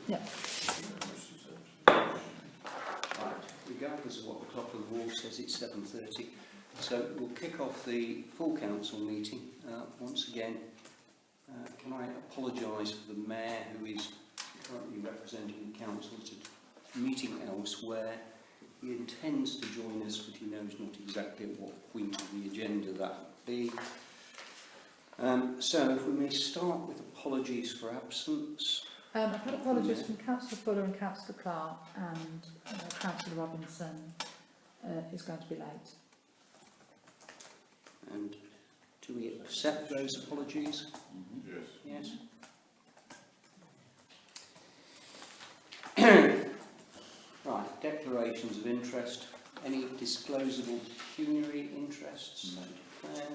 Yeah. Right, regardless of what the clock on the wall says, it's 7:30. So we'll kick off the full council meeting. Once again, can I apologise for the Mayor, who is currently representing the council at a meeting elsewhere. He intends to join us, but he knows not exactly at what point of the agenda that will be. So if we may start with apologies for absence. I've had apologies from Councillor Fuller and Councillor Clark, and Councillor Robinson is going to be late. And do we accept those apologies? Yes. Yes. Right, declarations of interest. Any disclosable pecuniary interests? No declare.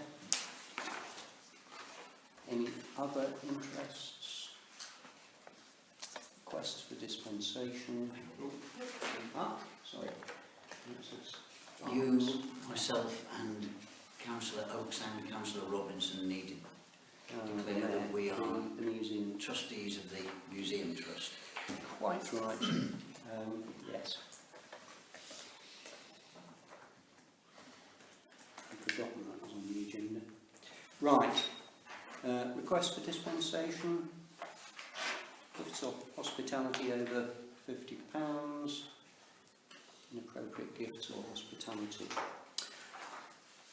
Any other interests? Requests for dispensation? Ah, sorry. You, myself and Councillor Oakes and Councillor Robinson needed to declare that we are the museum trustees of the Museum Trust. Quite right. Yes. I'd forgotten that was on the agenda. Right. Request for dispensation. Gifts of hospitality over £50. Inappropriate gifts or hospitality.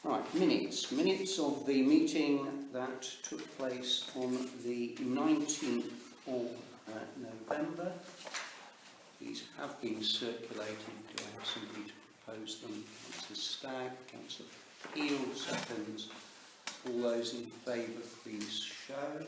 Right, minutes. Minutes of the meeting that took place on the 19th of November. These have been circulated. Do I have somebody to propose them? Councillor Stagg, Councillor Peel, seconds. All those in favour, please show.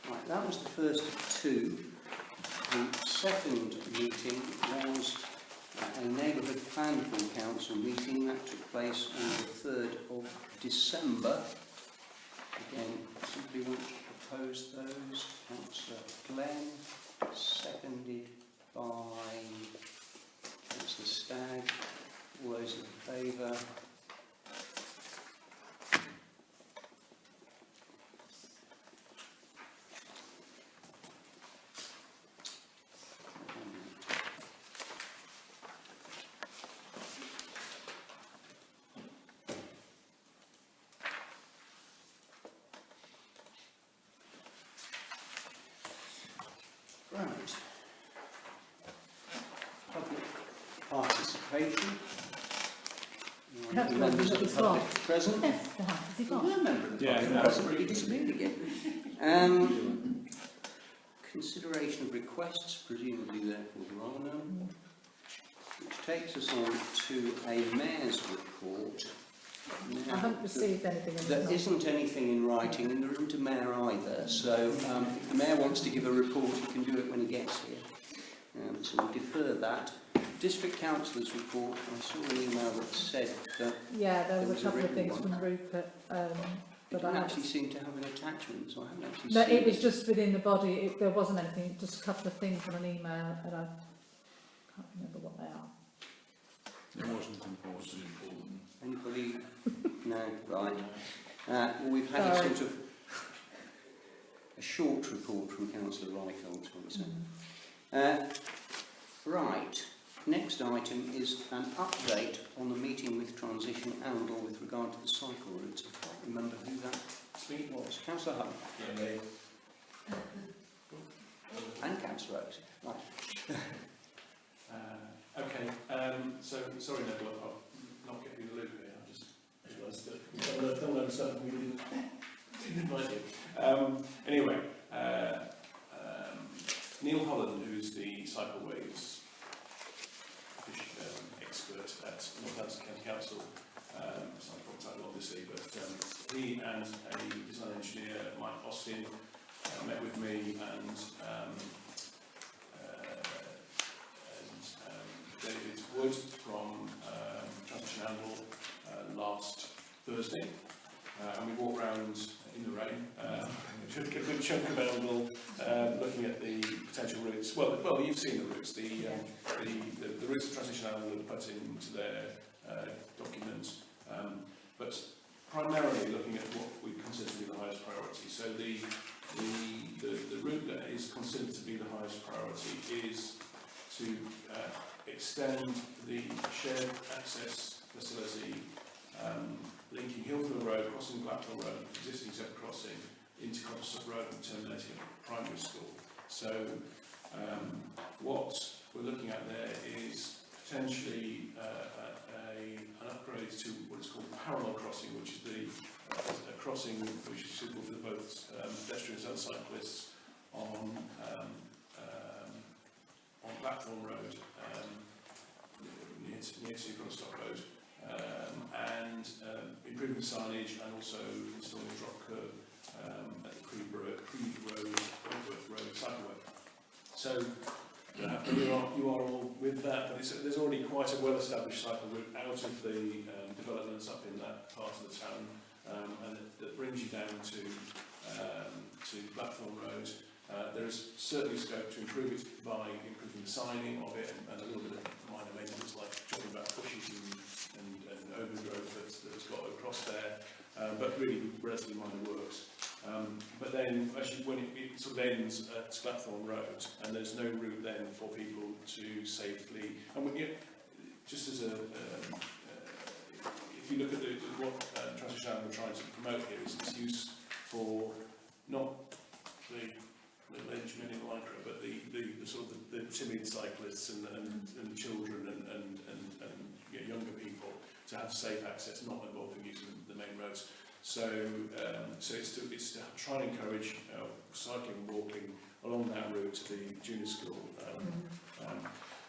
Right, that was the first of two. The second meeting was a neighbourhood plan full council meeting that took place on the 3rd of December. Again, somebody want to propose those? Councillor Glenn, seconded by Councillor Stagg. All those in favour? Right. Public participation. Councillor Members of the Robinson. public present. Yes, has he got? Well, a member of the Yeah, public no, present. pretty You disagreed again. Consideration of requests, presumably therefore there are none. Which takes us on to a mayor's report. I haven't received anything in There this. isn't anything in writing, and there isn't a mayor either, so if the mayor wants to give a report, he can do it when he gets here. So we'll defer that. District Councillor's report, I saw an email that said that Yeah, there There was was a a couple of written things one. from Rupert, it but didn't I actually seem to have an attachment, so I haven't actually no, seen it was just within the body. There wasn't anything, just a couple of things on an email, and I can't remember what they are. It wasn't important. Anybody? No, right. Well, we've had Sorry. a sort of a short report from Councillor Reichelt, I would say. Right. Next item is an update on the meeting with Transition and or with regard to the cycle routes. I can't remember who that was. Councillor Hunt. Yeah, me. And Councillor Oakes. Right. Okay, so sorry, Neville, I'll not get you in the loop here. I just realised that we've done a lot of stuff and we didn't invite you. Anyway, Neil Holland, who's the cycleways expert at Northampton County Council, it's not a proper title obviously, but he and a design engineer, Mike Austin, met with me and David Wood from Transition Handle last Thursday, and we walked round in the rain, which had a good chunk of Elmville, looking at the potential routes. Well, you've seen the routes. The routes of Transition Handle are put into their documents, but primarily looking at what we consider to be the highest priority. So the route that is considered to be the highest priority is to extend the shared access facility linking Hillfield Road, crossing Blackwell Road, existing zebra crossing, into Cottesloe Road and terminating at primary school. So what we're looking at there is potentially an upgrade to what is called parallel crossing, which is a crossing which is suitable for both pedestrians and cyclists on Blackthorn Road, near to Grunstock Road, and improving the signage and also installing a drop curb at the Creed Road cycleway. So you are all with that, but there's already quite a well-established cycle route out of the developments up in that part of the town, and that brings you down to Blackthorn Road. There is certainly scope to improve it by improving the signing of it and a little bit of minor maintenance, like talking about bushes and overgrowth that's got across there, but really relatively minor works. But then, actually, when it sort of ends at Blackthorn Road, and there's no route then for people to safely, and just as a, if you look at what Transition Handle we're trying to promote here is its use for not the middle-aged men in lycra, but the sort of the timid cyclists and children and younger people to have safe access, not involving using the main roads. So it's to try and encourage cycling and walking along that route to the junior school.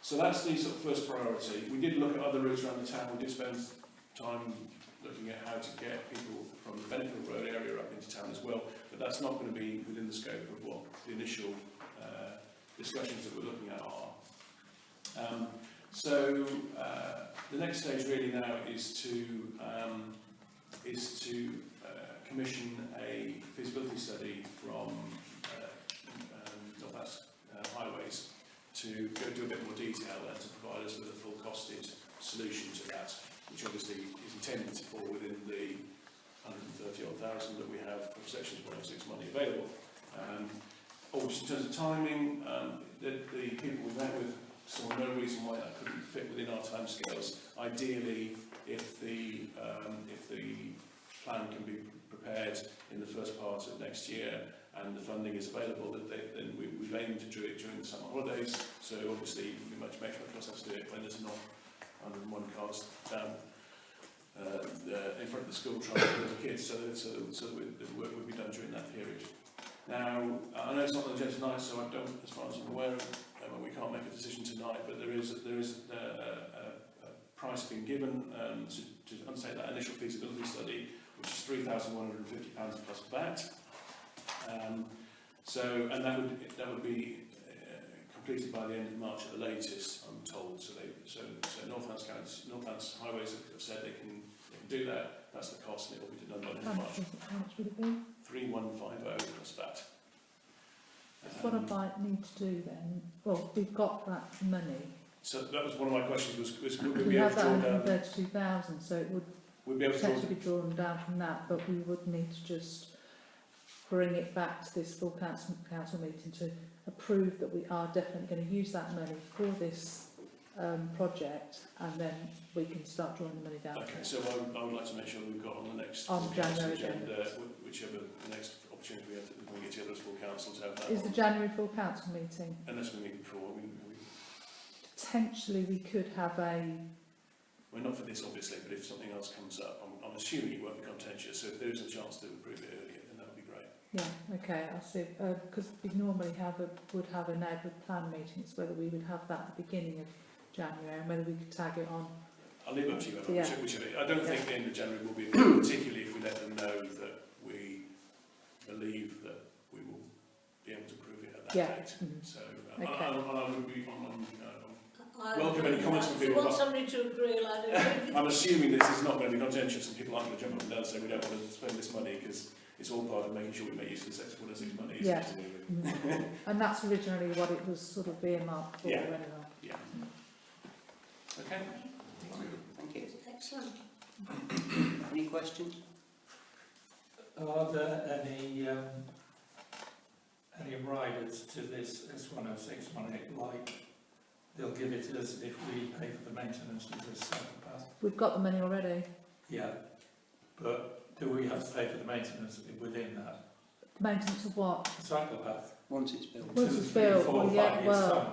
So that's the sort of first priority. We did look at other routes around the town. We did spend time looking at how to get people from the Benfield Road area up into town as well, but that's not going to be within the scope of what the initial discussions that we're looking at are. So the next stage really now is to commission a feasibility study from North West Highways to go do a bit more detail and to provide us with a full costed solution to that, which obviously is intended to fall within the 130,000 that we have for sections 106 money available. Just in terms of timing, the people we met with saw no reason why that couldn't fit within our timescales. Ideally, if the plan can be prepared in the first part of next year and the funding is available, then we've aimed to do it during the summer holidays. So obviously, we makes much more sense to do it when there's not 101 cars down in front of the school trying to the kids. So the work would be done during that period. Now, I know it's not on the agenda tonight, so I don't, as far as I'm aware, we can't make a decision tonight. But there is a price being given to undertake that initial feasibility study, which is £3,150 plus VAT. And that would be completed by the end of March at the latest, I'm told. So Northants Highways have said they can do that. That's the cost, and it will be done by the end of March. How much would it be? 3,150 plus VAT. What I might need to do then, well, we've got that money. So that was one of my questions, was would we We be able have to draw that down? 132,000, so it would We'd be able to draw, potentially be drawn down from that, but we would need to just bring it back to this full council meeting to approve that we are definitely going to use that money for this project, and then we can start drawing the money down. okay, so I would like to make sure we've got on the next On full council January agenda, whichever the next opportunity we have to when we get together as full council to have that. Is the January full council meeting? Unless we meet before, Potentially we could have we're not for this obviously, but if something else comes up, I'm assuming it won't be contentious, so if there is a chance to approve it earlier, then that would be great. yeah, okay, I'll see, because we normally would have a neighbourhood plan meeting. It's whether we would have that at the beginning of January and whether we could tag it on. I'll leave it up to you, Emma, Yeah. whichever. I don't think the end of January will be, particularly if we let them know that we believe that we will Yeah. date. Mhm. So, Okay. I would be, welcome any comments from If you people. want somebody to agree, I do. I'm assuming this is not going to be contentious and people aren't going to jump up and down and say we don't want to spend this money because it's all part of making sure we make use of the Section 106 money. Yeah. Absolutely. And that's originally what it was sort of earmarked for. Yeah. Anyway. Yeah. Okay. Thank you. Excellent. Any questions? Are there any riders to this S106 money, like they'll give it to us if we pay for the maintenance of the cycle path? We've got the money already. Yeah, but do we have to pay for the maintenance within that? Maintenance of what? The cycle path? Once it's built. Once 2, it's 3, built, 4, well, 5 yeah, years' well, time?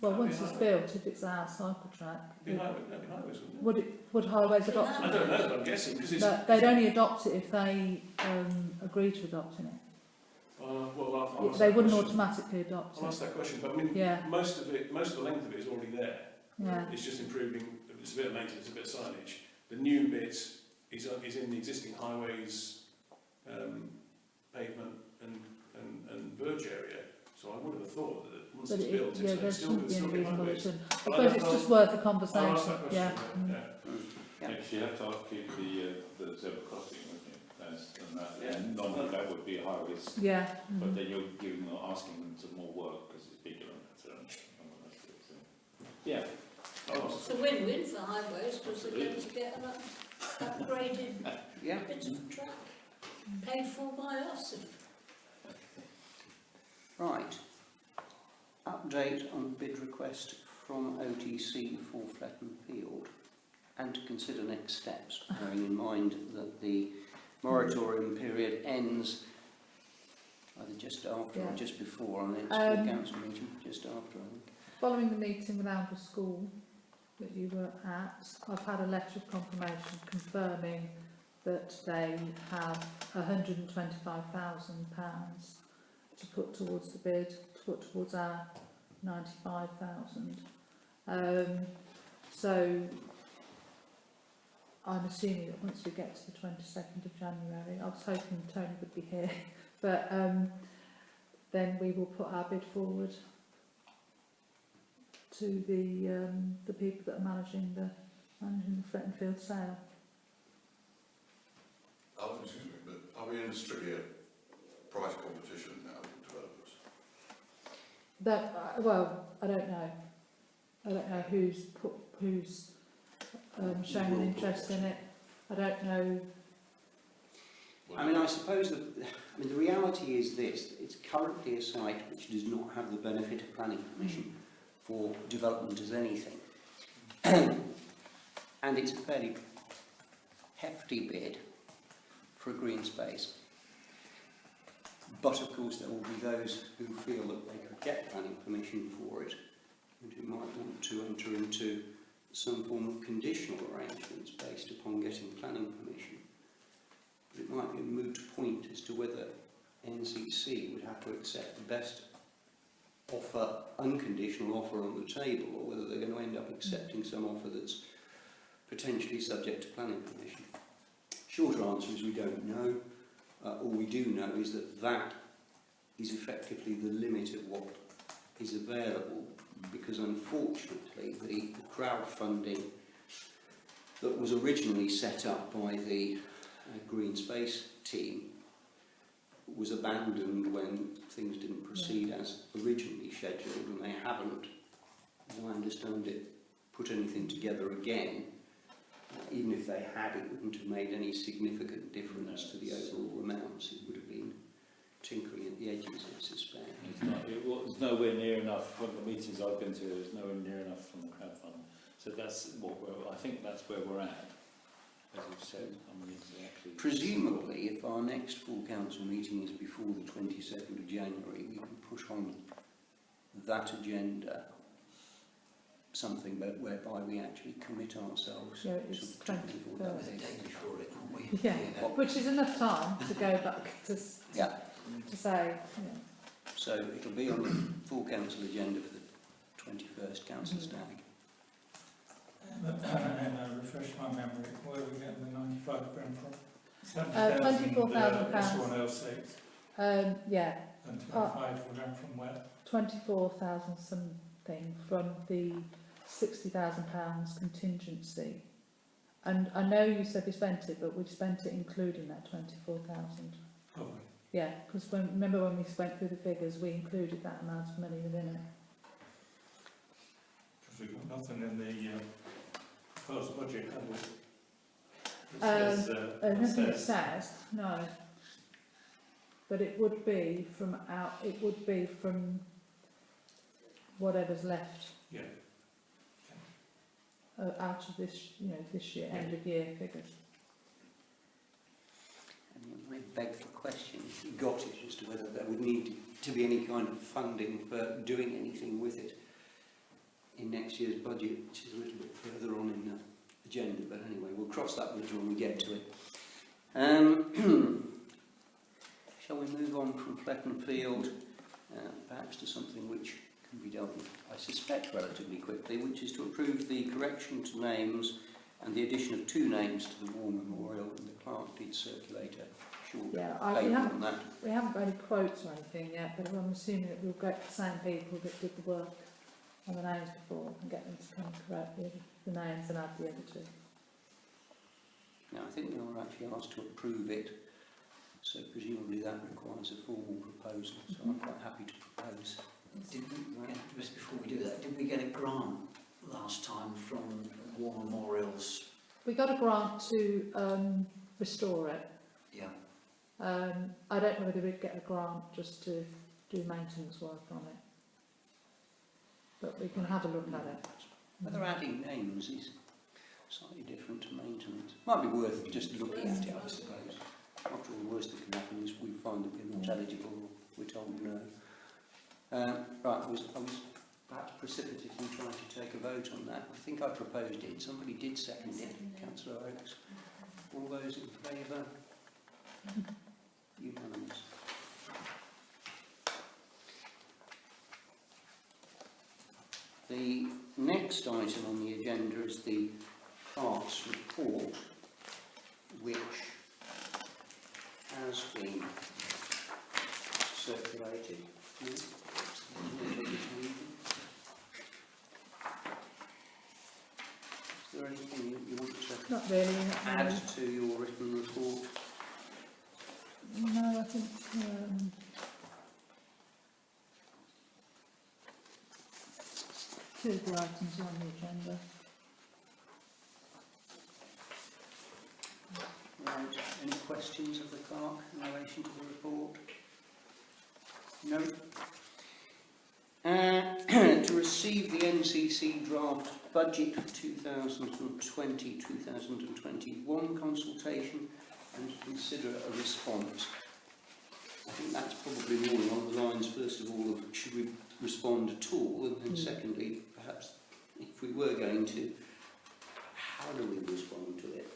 Well, That'd once be it's highway. built, if it's our cycle track, That'd be highways, wouldn't it? would highways adopt I it? don't know, but I'm guessing because it's. No, they'd only adopt it if they agree to adopting it. Well, I'll ask They that wouldn't question. automatically adopt I'll it. ask that question, but I mean, Yeah. most of the length of it is already there. Yeah. It's just improving. It's a bit of maintenance, a bit of signage. The new bit is in the existing highways, pavement and verge area. So I would have thought that once But it's built, yeah, there it's still shouldn't be any be reason why it highways. shouldn't. I Well, suppose it's just worth a I'll conversation. ask that question. Yeah. Mm. Yeah. Next, you have to upkeep the zebra crossing, wouldn't you? And that, Yeah. and normally that would be highways, Yeah. but Mhm. then you're asking them some more work because it's bigger and so on. So, yeah. I'll ask. It's a win-win for highways because they're going to get an upgraded Yeah. bit of track paid for by us. Right. Update on bid request from OTC for Fletton Field, and to consider next steps, bearing in mind that the moratorium period ends either just after or Yeah. just before our next full Um, council meeting, just after, I think. Following the meeting with Amber School that you were at, I've had a letter of confirmation confirming that they have £125,000 to put towards the bid, to put towards our 95,000. So I'm assuming that once we get to the 22nd of January, I was hoping Tony would be here, but then we will put our bid forward to the people that are managing the Fletton Field sale. Excuse me, but are we in strictly a price competition now with developers? That well, I don't know. I don't know who's shown an interest in it. I don't know. I mean, I suppose that, the reality is this: it's currently a site which does not have the benefit of planning permission for development as anything, and it's a fairly hefty bid for a green space. But of course, there will be those who feel that they could get planning permission for it, and who might want to enter into some form of conditional arrangements based upon getting planning permission. But it might be a moot point as to whether NCC would have to accept the best offer, unconditional offer on the table, or whether they're going to end up accepting some offer that's potentially subject to planning permission. Shorter answer is we don't know. All we do know is that that is effectively the limit of what is available, because unfortunately the crowdfunding that was originally set up by the Green Space team was abandoned when things didn't proceed as originally scheduled, and they haven't, as I understand it, put anything together again. Even if they had, it wouldn't have made any significant difference to the overall amounts. It would have been tinkering at the edges, I suspect. It was nowhere near enough from the meetings I've been to. It was nowhere near enough from the crowdfund. So that's what I think that's where we're at, as you've said. I mean, exactly. Presumably, if our next full council meeting is before the 22nd of January, we can push on that agenda something whereby we actually commit ourselves Yeah, to it's 24 The days. day before it, aren't we? Yeah, which is enough time to go back to Yeah. to say. Yeah. So it'll be on the full council agenda for the 21st council stag. And refresh my memory, where are we getting the 95 grand from? £70,000 £24,000. S106. Yeah, And 25 will come from where? 24,000 something from the £60,000 contingency. And I know you said we spent it, but we've spent it including that 24,000. Oh, Yeah, because remember when we went through the figures, we included that amount of money within it. because we've got nothing in the proposed budget, have we? Nothing it says, no. But it would be from whatever's left Yeah. out of this, this year, end of year figures. And I beg for question, if you got it, as to whether there would need to be any kind of funding for doing anything with it in next year's budget, which is a little bit further on in the agenda, but anyway, we'll cross that bridge when we get to it. Shall we move on from Fleckenfield, perhaps to something which can be dealt with, I suspect, relatively quickly, which is to approve the correction to names and the addition of 2 names to the War Memorial, and the clerk did circulate a short paper on that. We haven't got any quotes or anything yet, but I'm assuming that we'll get the same people that did the work on the names before and get them to come and correct the names and add the other 2. Now, I think we were actually asked to approve it, so presumably that requires a formal proposal, so I'm quite happy to propose. Just before we do that, did we get a grant last time from War Memorials? We got a grant to restore it. Yeah. I don't know whether we'd get a grant just to do maintenance work on it, but we can have a look at it. Whether adding names is slightly different to maintenance. Might be worth just looking at it, I suppose. After all, the worst that can happen is we find that we're not eligible, or we're told no. Right, I was perhaps precipitate in trying to take a vote on that. I think I proposed it. Somebody did second it. Councillor Oakes. All those in favour? Unanimous. The next item on the agenda is the clerk's report, which has been circulated. Is there anything you want to Not really. add to your written report? No, I think two of the items on the agenda. Right. Any questions of the clerk in relation to the report? No. To receive the NCC draft budget for 2020-2021 consultation and to consider a response. I think that's probably more along the lines, first of all, of should we respond at all, and then secondly, perhaps if we were going to, how do we respond to it?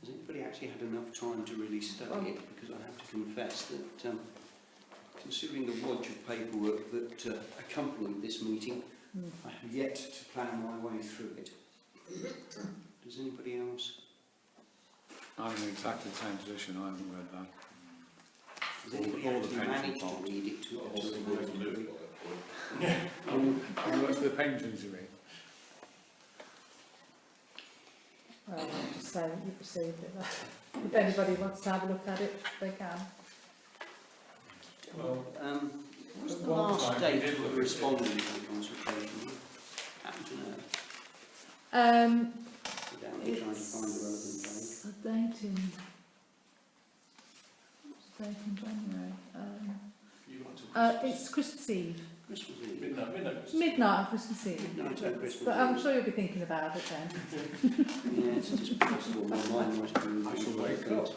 Has anybody actually had enough time to really study it? Because I have to confess that considering the wodge of paperwork that accompanied this meeting, I have yet to plan my way through it. Does anybody else? I'm in exactly the same position. I haven't read that. Has anybody all the actually pension managed to part. read it to Got a us? whole thing to do by that point. You work for the pensions, you mean? Well, I'll just say that you've received it. If anybody wants to have a look at it, they can. Well, What's the one last time we date did for look at it. responding to the consultation? Happen to know? Without me trying to find a relevant date. It's a date in... What's the date in January? You want to It's Christmas Eve. Christmas Eve. midnight. Midnight on Christmas Eve. Midnight on Christmas But I'm Eve. sure you'll be thinking about it then. Yeah, it's just possible. My mind must be. I shall wake up.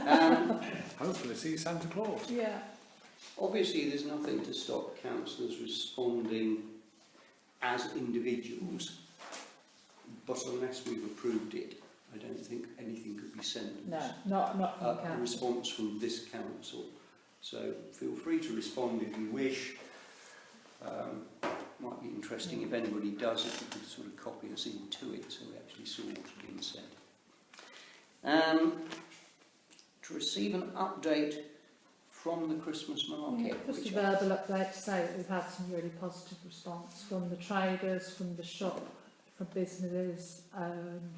Um, Hopefully see Santa Claus. Yeah. Obviously, there's nothing to stop councillors responding as individuals, but unless we've approved it, I don't think anything could be sent. No, not from the A council. response from this council. So feel free to respond if you wish. Might be interesting if anybody does, if you could sort of copy us into it so we actually saw what's being said. to receive an update from the Christmas market. Just a which verbal update to say that we've had some really positive response from the traders, from the shop, from businesses,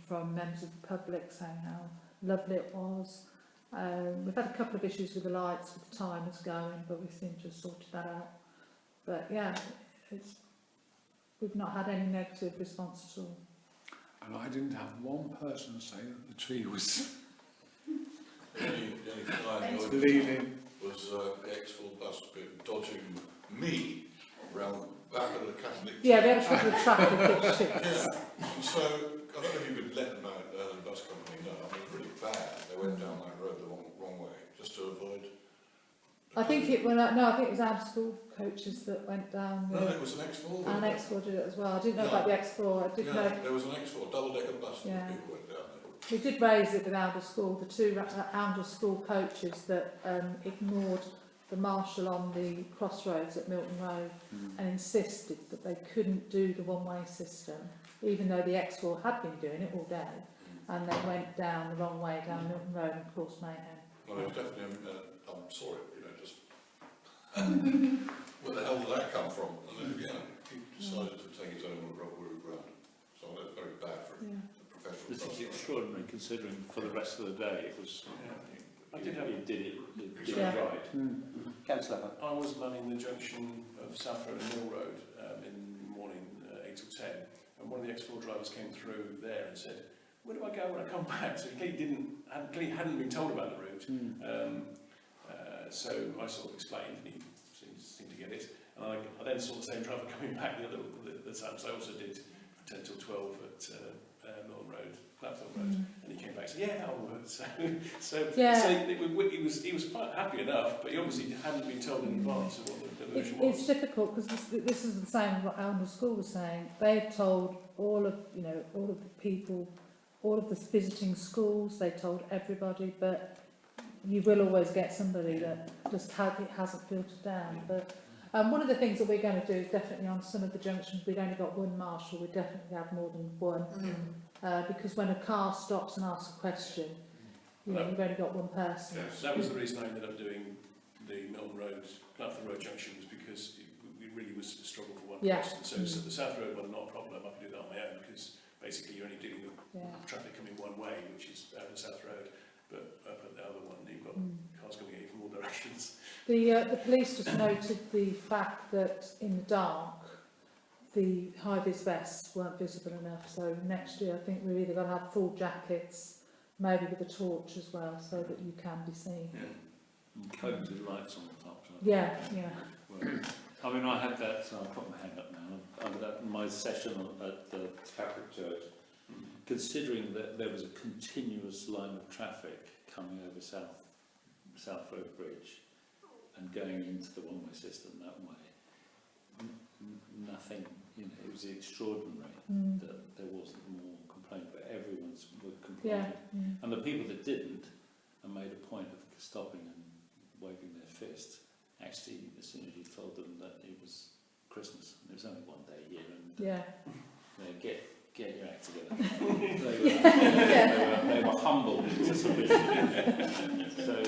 from members of the public saying how lovely it was. We've had a couple of issues with the lights, with the timers going, but we seem to have sorted that out. But yeah, we've not had any negative response at all. And I didn't have one person say that the tree was The only thing I noticed leaning. was the Exford bus bit dodging me round the back of the Catholic Yeah, we Church. had a couple of traffic issues. Yeah. So, I don't know if you could let them out, the bus company know. I mean, it's really bad. They went down that road the wrong way, just to avoid... I think it was our school coaches that went down. No, it was an X4. And X4 did it as well. I didn't know Yeah. about the X4. I did Yeah, know there was an X4 double-decker bus that Yeah. people went down there. we did raise it with Oundle School. The two Oundle School coaches that ignored the marshal on the crossroads at Milton Road and insisted that they couldn't do the one-way system, even though the X4 had been doing it all day, and they went down the wrong way down Milton Road and caused mayhem. Well, it was definitely, saw it, you know, just... Where the hell did that come from? And then, he decided to take his own route round. So that's very bad for Yeah. the professional This is bus driver. extraordinary considering for the rest of the day it was. I did have- It did it Yeah. right. Councillor Hunt. I was manning the junction of South Road and Mill Road in the morning, 8 till 10, and one of the X4 drivers came through there and said, "Where do I go when I come back?" So he clearly hadn't been told about the route. So I sort of explained, and he seemed to get it. And I then saw the same driver coming back the time, so I also did 10 till 12 at Milton Road, Clapthorne Road, and he came back and said, "Yeah, I'll work." So he was quite happy enough, but he obviously hadn't been told in advance of what the version was. It's difficult because this is the same as what Oundle School was saying. They've told all of the people, all of the visiting schools. They told everybody, but you will always get somebody that just hasn't filtered down. But one of the things that we're going to do is definitely on some of the junctions, we've only got one marshal. We definitely have more than one, because when a car stops and asks a question, you've only got one person. Yes, that was the reason I ended up doing the Milton Road, Clapthorne Road junction, was because we really was a struggle for one person. So the South Road one, not a problem. I could do that on my own because basically you're only dealing with traffic coming one way, which is out of the South Road. But up at the other one, you've got cars coming at you from all directions. The police just noted the fact that in the dark, the high-vis vests weren't visible enough. So next year, I think we're either going to have full jackets, maybe with a torch as well, so that you can be seen. And cones with lights on the top. So Yeah. well, I mean, I had that. I'll put my hand up now. I had that in my session at the Catholic Church. Considering that there was a continuous line of traffic coming over South Road Bridge and going into the one-way system that way, nothing, it was extraordinary that there wasn't more complaint, but everyone's complaining. And the people that didn't and made a point of stopping and waving their fist, actually, as soon as you told them that it was Christmas, and it was only one day a year, and get your act together. They were humbled into submission. So,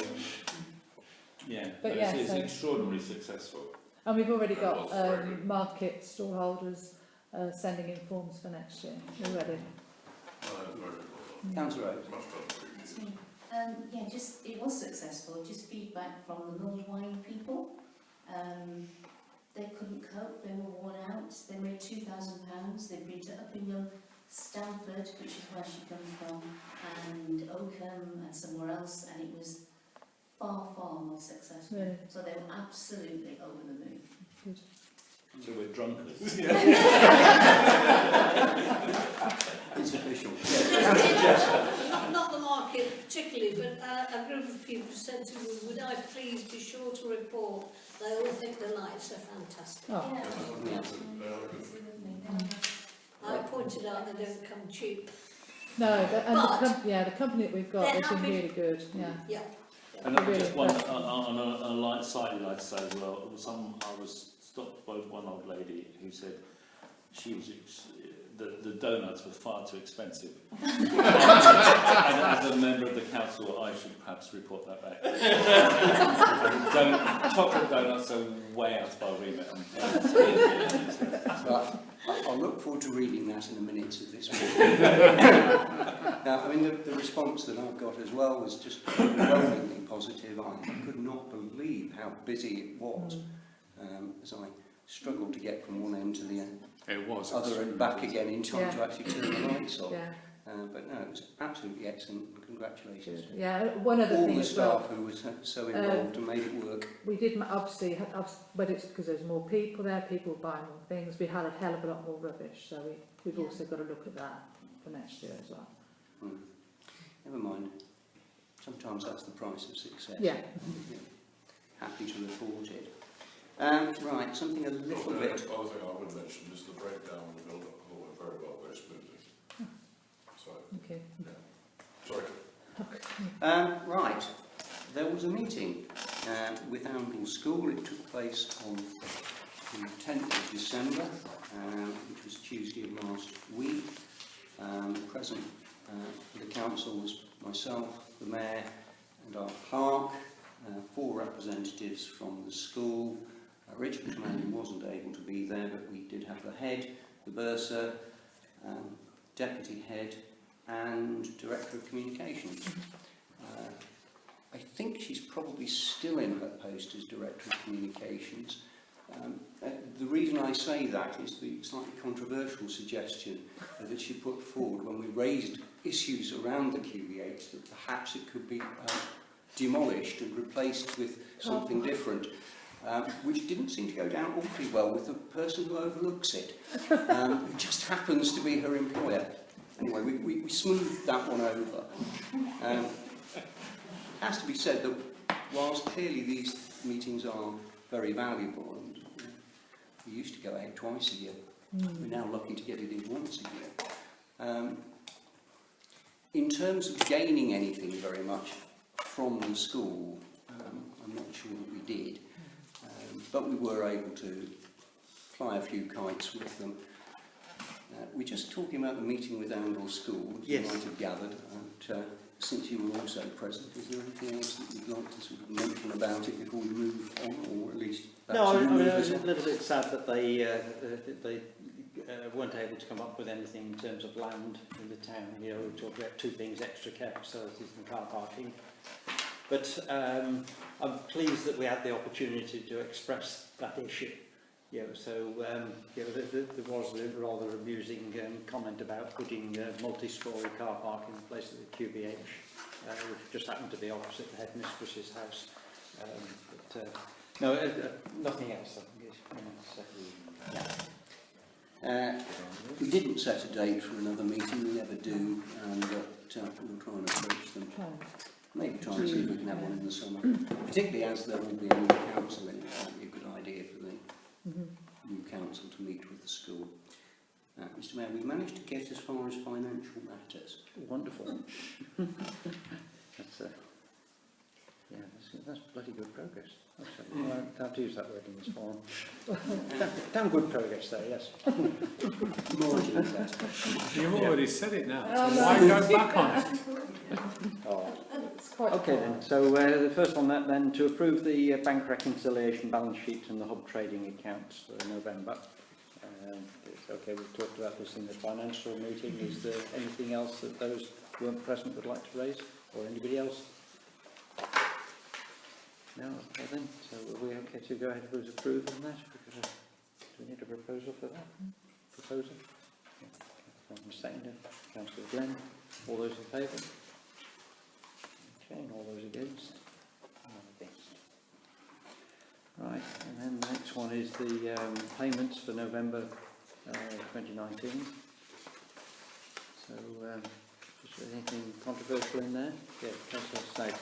it's extraordinarily successful. And we've already got market stallholders sending in forms for next year already. Councillor Oates. It was successful. Just feedback from the Milled Wine people. They couldn't cope. They were worn out. They made £2,000. They'd been to Uppingham, Stamford, which is where she comes from, and Oakham and somewhere else, and it was far, far more successful. Really? So they were absolutely over the moon. Good. So we're drunkards. It's official. Not the market particularly, but a group of people said to me, would I please be sure to report they all think the lights are fantastic. Oh. I pointed out they don't come cheap. No, But the company that we've got, they're they've been happy. really good. Yeah. And I just one on a light side, I'd like to say as well. I was stopped by one old lady who said she was the donuts were far too expensive. And as a member of the council, I should perhaps report that back. Chocolate donuts are way out of our remit. But I'll look forward to reading that in the minutes of this meeting. Now, I mean, the response that I've got as well was just overwhelmingly positive. I could not believe how busy it was as I struggled to get from one end to the other and back again in time to actually turn the lights on. Yeah. But no, it was absolutely excellent. Congratulations. Good. Yeah, one other All thing the as well. staff who was so involved and made it work. We did obviously, whether it's because there's more people there, people buying more things, we had a hell of a lot more rubbish, so we've also got to look at that for next year as well. Never mind. Sometimes that's the price of success. Yeah. Happy to report it. Right, something a little bit. The other thing I would mention is the breakdown of the build-up went very well, very smoothly. So, Okay. sorry. Right, there was a meeting with Amble School. It took place on the 10th of December, which was Tuesday of last week. Present for the council was myself, the mayor and our clerk, 4 representatives from the school. Richard McMahon wasn't able to be there, but we did have the head, the bursar, deputy head and director of communications. I think she's probably still in her post as director of communications. The reason I say that is the slightly controversial suggestion that she put forward when we raised issues around the QBH that perhaps it could be demolished and replaced with something different, which didn't seem to go down awfully well with the person who overlooks it, who just happens to be her employer. Anyway, we smoothed that one over. It has to be said that whilst clearly these meetings are very valuable, and we used to go out twice a year, we're now lucky to get it in once a year. In terms of gaining anything very much from the school, I'm not sure that we did, but we were able to fly a few kites with them. We're just talking about the meeting with Amble School, as you might have gathered, and since you were also present, is there anything else that you'd like to sort of mention about it before we move on, or at least... No, I was a little bit sad that they weren't able to come up with anything in terms of land in the town. You know, we talked about 2 things: extra care facilities and car parking. But I'm pleased that we had the opportunity to express that issue. You know, so you know, there was a rather amusing comment about putting multi-storey car park in place of the QBH, which just happened to be opposite the headmistress's house. No, nothing else. I think we didn't set a date for another meeting, we never do, and we'll try and approach them. Maybe try and see if we can have one in the summer, particularly as there will be a new council in it. It might be a good idea for the new council to meet with the school. Mr. Mayor, we managed to get as far as financial matters. Wonderful. That's bloody good progress. I can't use that word in this forum. Damn good progress there, yes. You've already said it now, so why go back on it? Okay then, so the first on that then, to approve the bank reconciliation balance sheet and the hub trading accounts for November. It's okay, we've talked about this in the financial meeting. Is there anything else that those who weren't present would like to raise, or anybody else? No, okay then, so are we okay to go ahead with approve on that? Do we need a proposal for that? Proposal? Yeah. Second, Councillor Glenn. All those in favour? Okay, and all those against? Right, and then the next one is the payments for November 2019. So, is there anything controversial in there? Yeah, Councillor Stagg.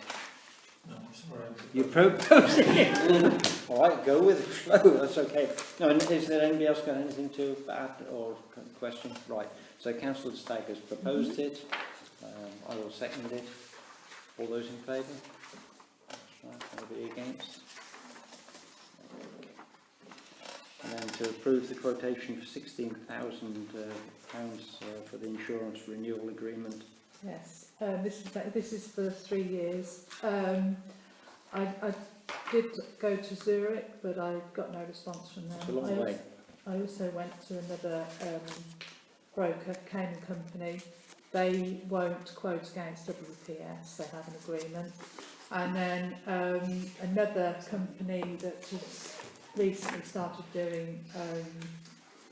No, sorry. You're proposing it. All right, go with the flow, that's okay. No, and is there anybody else got anything to add or question? Right, so Councillor Stagg has proposed it. I will second it. All those in favour? That's right, anybody against? And then to approve the quotation for £16,000 for the insurance renewal agreement. Yes, this is for 3 years. I did go to Zurich, but I got no response from them. It's a long way. I also went to another broker, Kane & Company. They won't quote against WPS, they have an agreement. And then another company that has recently started doing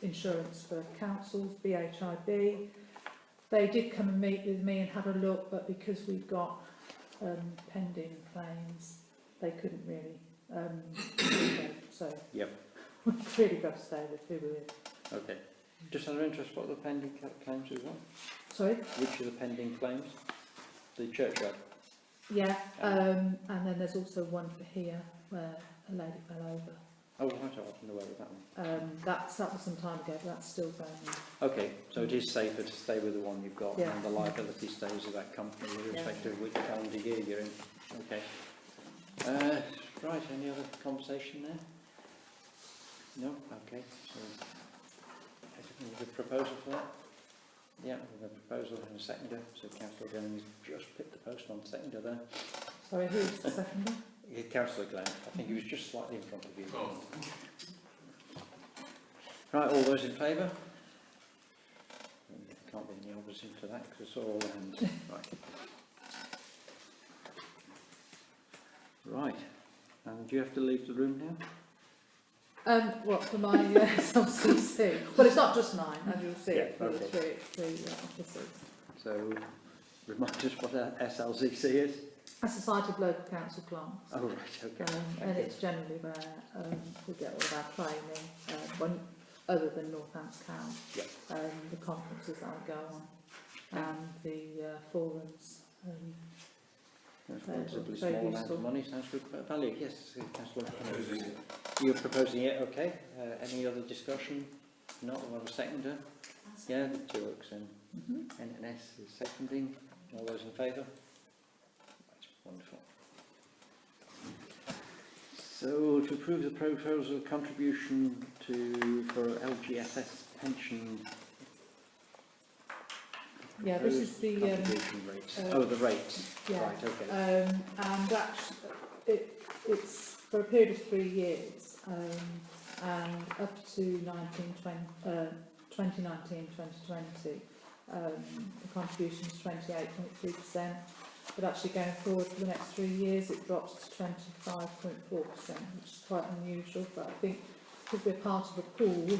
insurance for councils, BHIB. They did come and meet with me and have a look, but because we've got pending claims, they couldn't really do them. So Yep. we've really got to stay with who we're with. Okay. Just out of interest, what are the pending claims as well? Sorry? Which are the pending claims? The churchyard? Yeah, and then there's also one for here where a lady fell over. Oh, right, I wasn't aware of that one. That was some time ago, but that's still going on. Okay, so it is safer to stay with the one you've got, Yeah. and the liability stays with that company, irrespective of which calendar year you're in. Okay. Right, any other conversation there? No? Okay. So, with a proposal for that? Yeah, with a proposal and a seconder. So Councillor Glenn just picked the post on seconder there. Sorry, who's the seconder? Yeah, Councillor Glenn. I think he was just slightly in front of you. Oh. Right, all those in favour? Can't be any opposition to that because it's all hands. Right. Right. And do you have to leave the room now? What, for my SLCC? Well, it's not just mine, as you'll see, Yeah, for the okay. three officers. So, remind us what a SLCC is? A Society of Local Council Clerks. Oh, right, okay. And it's generally where we get all of our training, other than Northants Cow, Yep. the conferences that I go on, and the forums. That's Very relatively very small amount useful. of money, sounds good. Value, yes, Councillor. You're proposing it, okay. Any other discussion? Not, we'll have a seconder. Yeah, the 2 Oaks and NNS is seconding. All those in favour? Right, wonderful. So, to approve the proposal contribution for LGSS pension. Yeah, this is the contribution rates. The rates. yeah. Right, okay. And actually, it's for a period of 3 years, and up to 2019-2020, the contribution is 28.3%, but actually going forward for the next 3 years it drops to 25.4%, which is quite unusual, but I think because we're part of a pool,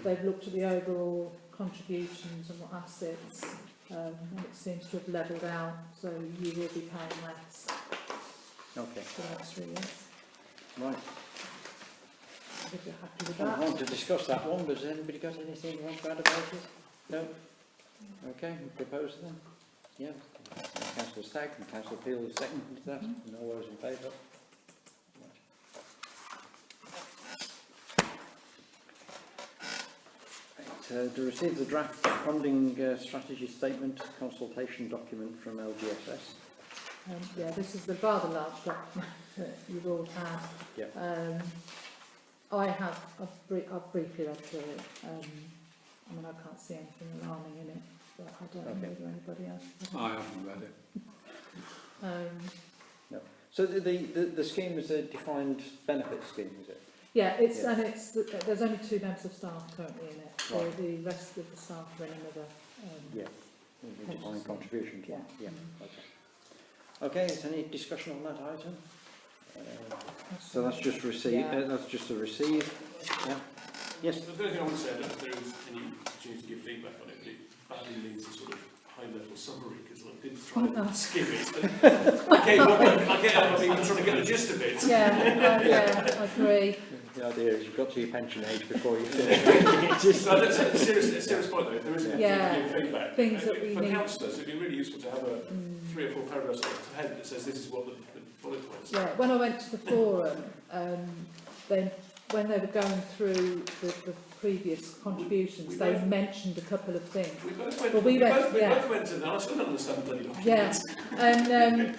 they've looked at the overall contributions and what assets, and it seems to have levelled out, so you will be paying less Okay. for the next 3 years. Right. If you're happy with I that. want to discuss that one, but has anybody got anything they want to add about it? No? Okay, we propose then? Yeah. Councillor Stagg and Councillor Peel is second to that, and all those in favour? Right. To receive the draft funding strategy statement consultation document from LGSS. Yeah, this is the rather large document that you've all had. Yeah. I've briefly read through it. I mean, I can't see anything alarming in it, but I don't know whether anybody else has. I haven't read it. No. So the scheme is a defined benefit scheme, is it? Yeah, and there's only 2 members of staff currently in it. So Right. the rest of the staff are in another. The defined contribution. Yeah. Yeah. Okay. Okay. Is any discussion on that item? So that's just receive. Yeah. That's just a receive. Yeah. Yes. The only thing I want to say, I don't know if there is any opportunity to give feedback on it, but it badly needs a sort of high-level summary, because I did try and skim it, but I'm trying to get the gist of it. Yeah, I agree. The idea is you've got to your pension age before you finish. No, that's a serious point though, if there is an opportunity to give feedback. Things that we for need. councillors, it'd be really useful to have a 3 or 4 paragraphs ahead that says this is what the bullet points are. Yeah, when I went to the forum, then when they were going through the previous contributions, they mentioned a couple of things. We both went, Well, we went both went to that, I still don't understand bloody documents. Yeah,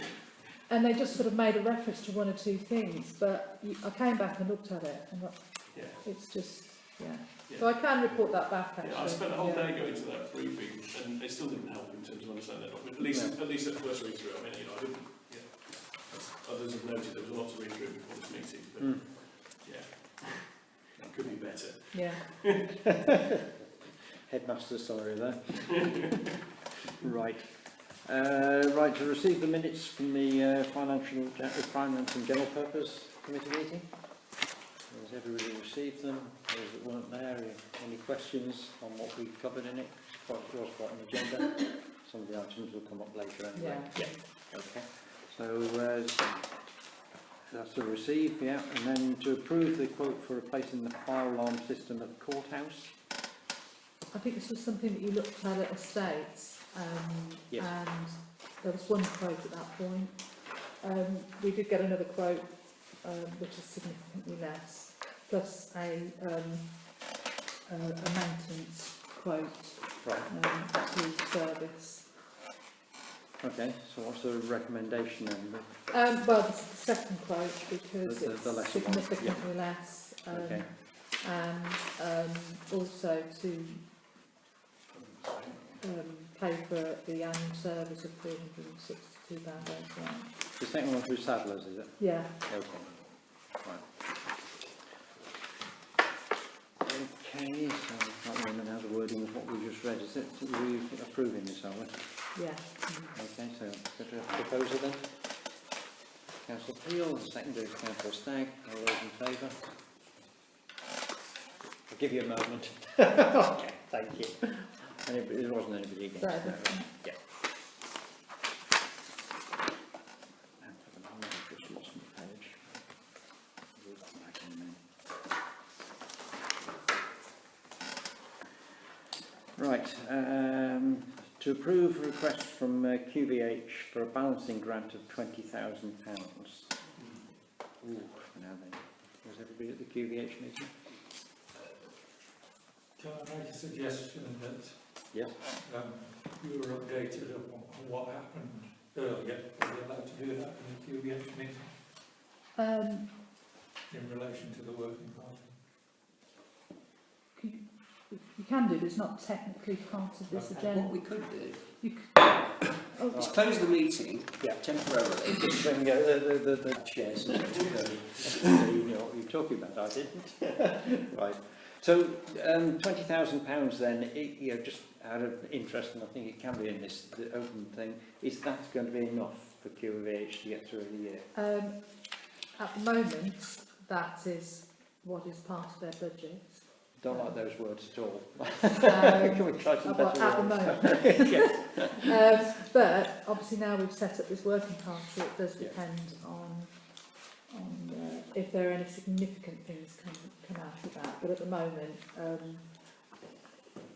and they just sort of made a reference to 1 or 2 things, but I came back and looked at it and thought, Yeah. It's just, yeah. Yeah. So I can report that back, actually. Yeah, I spent a whole Yeah. day going to that briefing, and it still didn't help in terms of understanding that document. At least at first read through. I mean, I didn't. Yeah. As others have noted, there was a lot to read through before this meeting, but yeah, it could be better. Yeah. Headmaster, sorry there. Right. Right, to receive the minutes from the Finance and General Purpose Committee meeting. Has everybody received them? Those that weren't there, any questions on what we covered in it? It was quite an agenda. Some of the items will come up later anyway. Yeah. Okay. So that's to receive, yeah, and then to approve the quote for replacing the fire alarm system at the courthouse. I think this was something that you looked at Estates, Yes. and there was one quote at that point. We did get another quote, which is significantly less, plus a maintenance quote to service. Okay, so what's the recommendation then? Well, the second quote, because The it's lesser one, significantly less, Okay. and also to pay for the annual service of £362.81. The second one through Sadler's, is it? Yeah. Okay. Right. Okay, so I can't remember now the wording of what we just read. Is it we approving this, are we? Yeah. Okay, so got a proposer then? Councillor Peel, and secondary Councillor Stagg. All those in favour? I'll give you a moment. Okay, thank you. Anybody, there wasn't anybody against Right, that, okay. right? Yeah. I've just lost my page. We'll go back in a minute. Right, to approve a request from QVH for a balancing grant of £20,000. Ooh, now then, was everybody at the QVH meeting? Can I make a suggestion that Yes. you were updated on what happened earlier? Are you allowed to do that in the QVH meeting in relation to the working party? You can do, but it's not technically part of this agenda. What we could do You could, is close the meeting temporarily. Then go the Chairs. you know what you're talking about, I didn't. Right. So £20,000 then, you know, just out of interest, and I think it can be in this the open thing, is that going to be enough for QVH to get through the year? at the moment, that is what is part of their budget. Don't like those words at all. Can we try some better at the words? moment. But obviously now we've set up this working party, it does depend on if there are any significant things come out of that. But at the moment,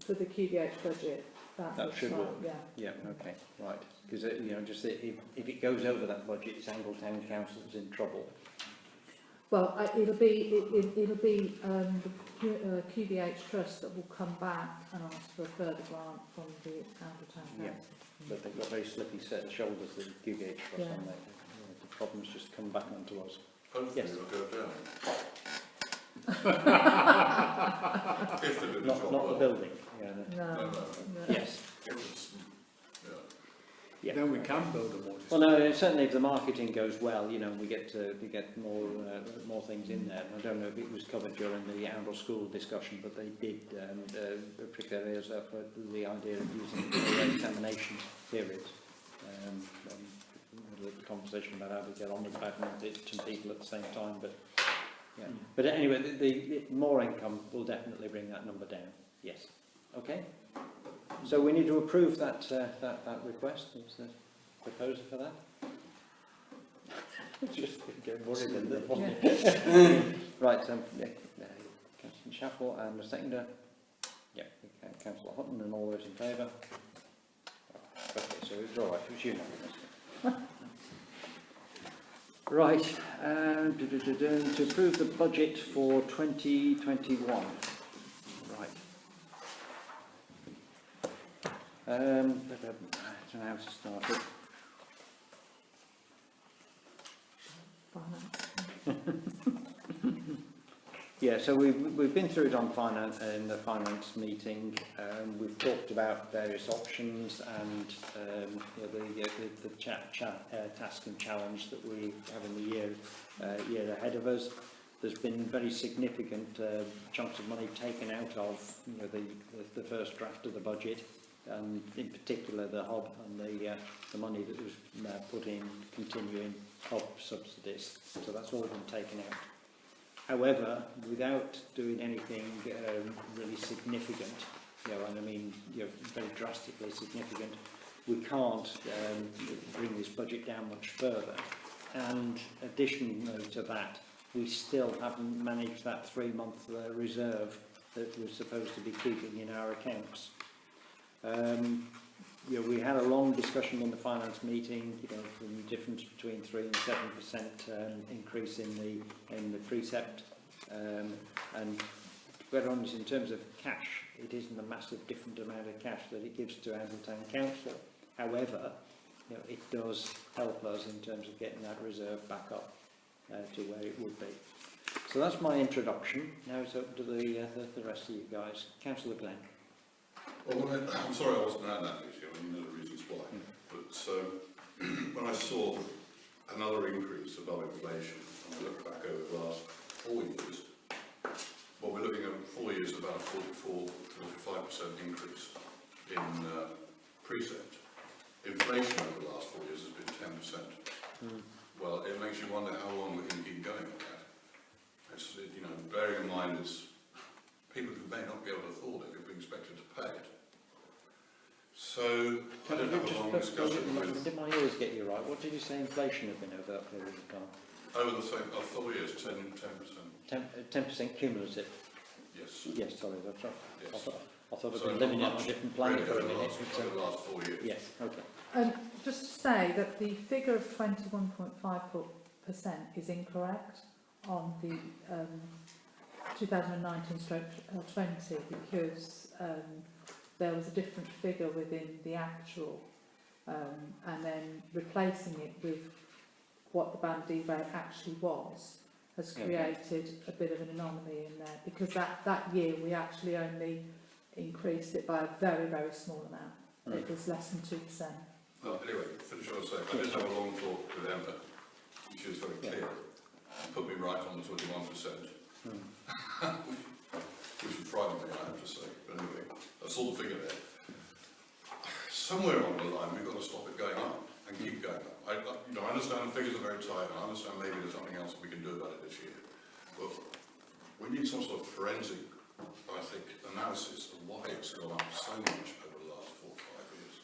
for the QVH budget, that looks should like, work. yeah. Yeah, okay, right. Because, you know, just if it goes over that budget, it's Angletown Council that's in trouble. Well, it'll be the QVH Trust that will come back and ask for a further grant from the Angletown Council. Yeah. But they've got a very slippy set of shoulders, the QVH Trust, Yeah. on there. The problems just come back onto us. Hopefully Yes. it'll go down. If they do the Not job the well. building. Yeah. No. No. Yes. If it's, yeah. Yeah. Then we can build a water Well, no, certainly if the marketing goes well, you know, we get more things in there. I don't know if it was covered during the Oundle School discussion, but they did prick their ears up for the idea of using it for examination periods. The conversation about how to get on with badminton people at the same time, but yeah. But anyway, the more income will definitely bring that number down. Yes. Okay. So we need to approve that that request. Is the proposer for that? Just get worried then, wasn't it? Right. Yeah, Councillor Chapel and the seconder. Yeah. Councillor Hutton and all those in favour. Okay. So it's all right. It was unanimous. Right, to approve the budget for 2021. Right. I don't know how to start it. Finance. Yeah, so we've been through it on finance in the finance meeting. We've talked about various options and you know, the task and challenge that we have in the year ahead of us. There's been very significant chunks of money taken out of, you know, the first draft of the budget, and in particular the HOB and the money that was put in continuing HOB subsidies. So that's all been taken out. However, without doing anything really significant, you know, and I mean, you know, very drastically significant, we can't bring this budget down much further. And additionally to that, we still haven't managed that 3-month reserve that we're supposed to be keeping in our accounts. You know, we had a long discussion in the finance meeting, you know, from the difference between 3 and 7% increase in the precept, and to be honest, in terms of cash, it isn't a massive different amount of cash that it gives to Oundle Town Council. However, you know, it does help us in terms of getting that reserve back up to where it would be. So that's my introduction. Now it's up to the rest of you guys. Councillor Glenn. Well, I'm sorry I wasn't at that issue, and you know the reasons why. But when I saw another increase above inflation, and I look back over the last 4 years, well, we're looking at 4 years about a 45% increase in precept. Inflation over the last 4 years has been 10%. Well, it makes you wonder how long we can keep going with that. It's, you know, bearing in mind it's people who may not be able to afford it will be expected to pay it. So I don't have a long discussion with. Did my ears get you right? What did you say inflation had been over that period of time? Over the same 4 years, 10%. 10% cumulative. Yes. Yes, sorry, that's right. Yes. I thought I'd been living on a different planet for a minute. Over the last 4 years. Yes, okay. Just to say that the figure of 21.5% is incorrect on the 2019/20 because there was a different figure within the actual, and then replacing it with what the band D rate actually was has created a bit of an anomaly in there, because that year we actually only increased it by a very, very small amount. It was less than 2%. Well, anyway, finish what I was saying. I did have a long talk with Emma, and she was very clear, and put me right on the 21%. Which would frighten me, I have to say. But anyway, I saw the figure there. Somewhere along the line, we've got to stop it going up and keep going up. I understand the figures are very tight, and I understand maybe there's something else we can do about it this year. But we need some sort of forensic, I think, analysis of why it's gone up so much over the last 4 or 5 years.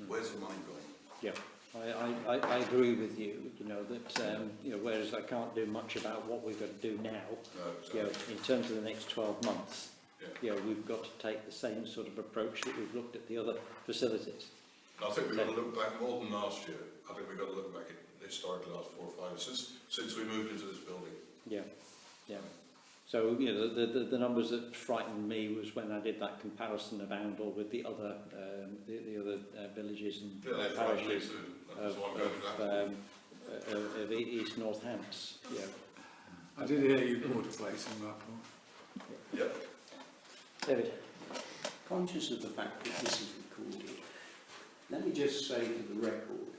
Where's the money gone? Yeah. I agree with you, you know, that, you know, whereas I can't do much about what we've got to do now, you know, in terms of the next 12 months, you know, we've got to take the same sort of approach that we've looked at the other facilities. I think we've got to look back more than last year. I think we've got to look back at historically last 4 or 5 years, since we moved into this building. Yeah, yeah. So, you know, the numbers that frightened me was when I did that comparison of Oundle with the other villages and parishes of East Northants. Yeah. I did hear you bought a place in Blackpool. Yep. David. Conscious of the fact that this is recorded, let me just say for the record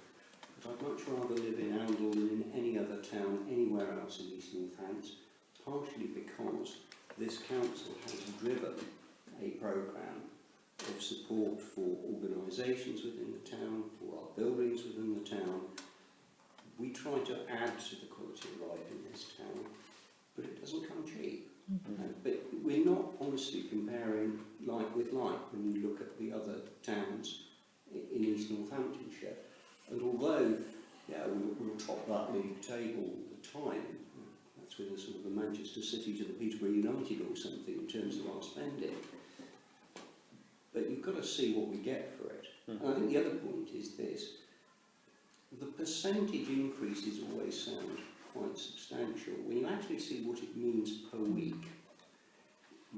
that I'd much rather live in Oundle than in any other town anywhere else in East Northants, partially because this council has driven a programme of support for organisations within the town, for our buildings within the town. We try to add to the quality of life in this town, but it doesn't come cheap. But we're not honestly comparing like with like when you look at the other towns in East Northamptonshire. And although, yeah, we'll top that league table all the time, that's with a sort of a Manchester City to the Peterborough United or something in terms of our spending. But you've got to see what we get for it. And I think the other point is this: the percentage increases always sound quite substantial. When you actually see what it means per week,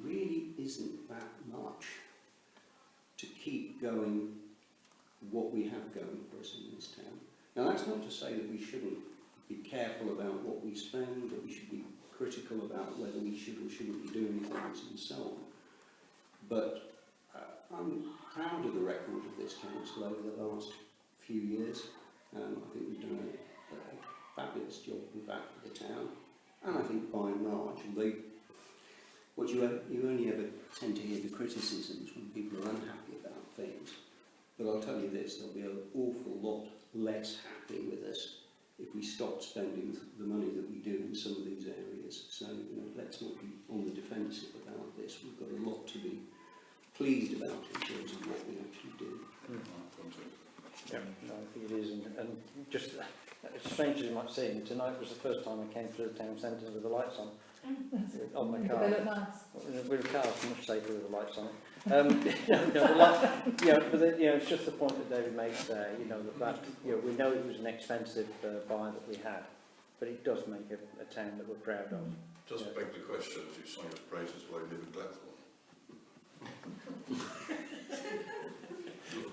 really isn't that much to keep going what we have going for us in this town. Now that's not to say that we shouldn't be careful about what we spend, that we should be critical about about whether we should or shouldn't be doing things and so on. But I'm proud of the record of this council over the last few years. I think we've done a fabulous job, in fact, for the town. And I think by and large, what you only ever tend to hear the criticisms when people are unhappy about things. But I'll tell you this, there'll be an awful lot less happy with us if we stop spending the money that we do in some of these areas. So let's not be on the defensive about this. We've got a lot to be pleased about in terms of what we actually do. Yeah, no, I think it is, and just as strange as you might seem, tonight was the first time I came through the town centre with the lights on my car. They look nice. With a car, it's much safer with the lights on it. It's just the point that David makes there. We know it was an expensive buy that we had, but it does make a town that we're proud of. Does beg the question, as you sung his praises while you live in Blackthorn.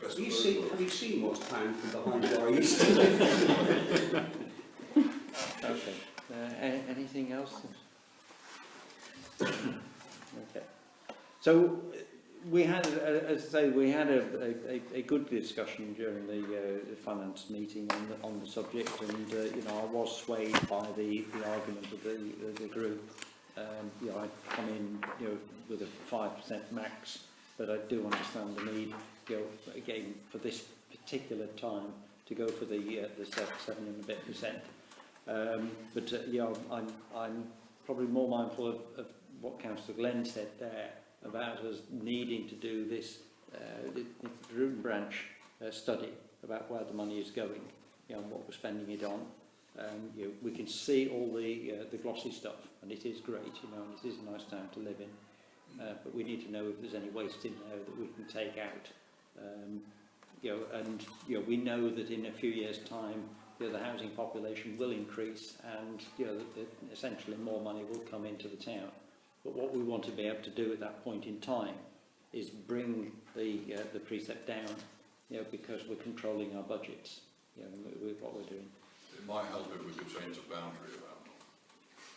Have you seen what's planned from behind where I used to live? Okay. Anything else? Okay. So we had, as I say, we had a good discussion during the finance meeting on the subject, and I was swayed by the argument of the group. I come in with a 5% max, but I do understand the need, again, for this particular time to go for the 7 and a bit percent. I'm probably more mindful of what Councillor Glenn said there about us needing to do this root and branch study about where the money is going, and what we're spending it on. We can see all the glossy stuff, and it is great, and it is a nice town to live in. But we need to know if there's any waste in there that we can take out. We know that in a few years' time, the housing population will increase, and essentially more money will come into the town. But what we want to be able to do at that point in time is bring the precept down, because we're controlling our budgets. With what we're doing. It might help if we could change the boundary about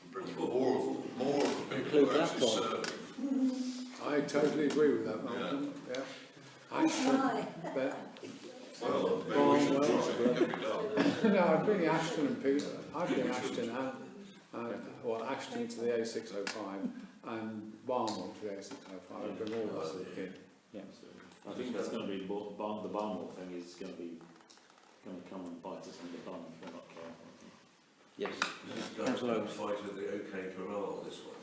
and bring more of the people Include who are that actually one. serving. I totally agree with that, Malcolm. Yeah. Why? Well, maybe we should try it, it can be done. No, I've been Ashton and Peter. I've been Ashton Ashton to the A605 and Barnwell to the A605. I've been all that as a kid. Yeah. I think that's going to be the Barnwell thing is going to come and bite us in the bum if we're not careful. Yes. Councillor fight with the OK Corral, this one.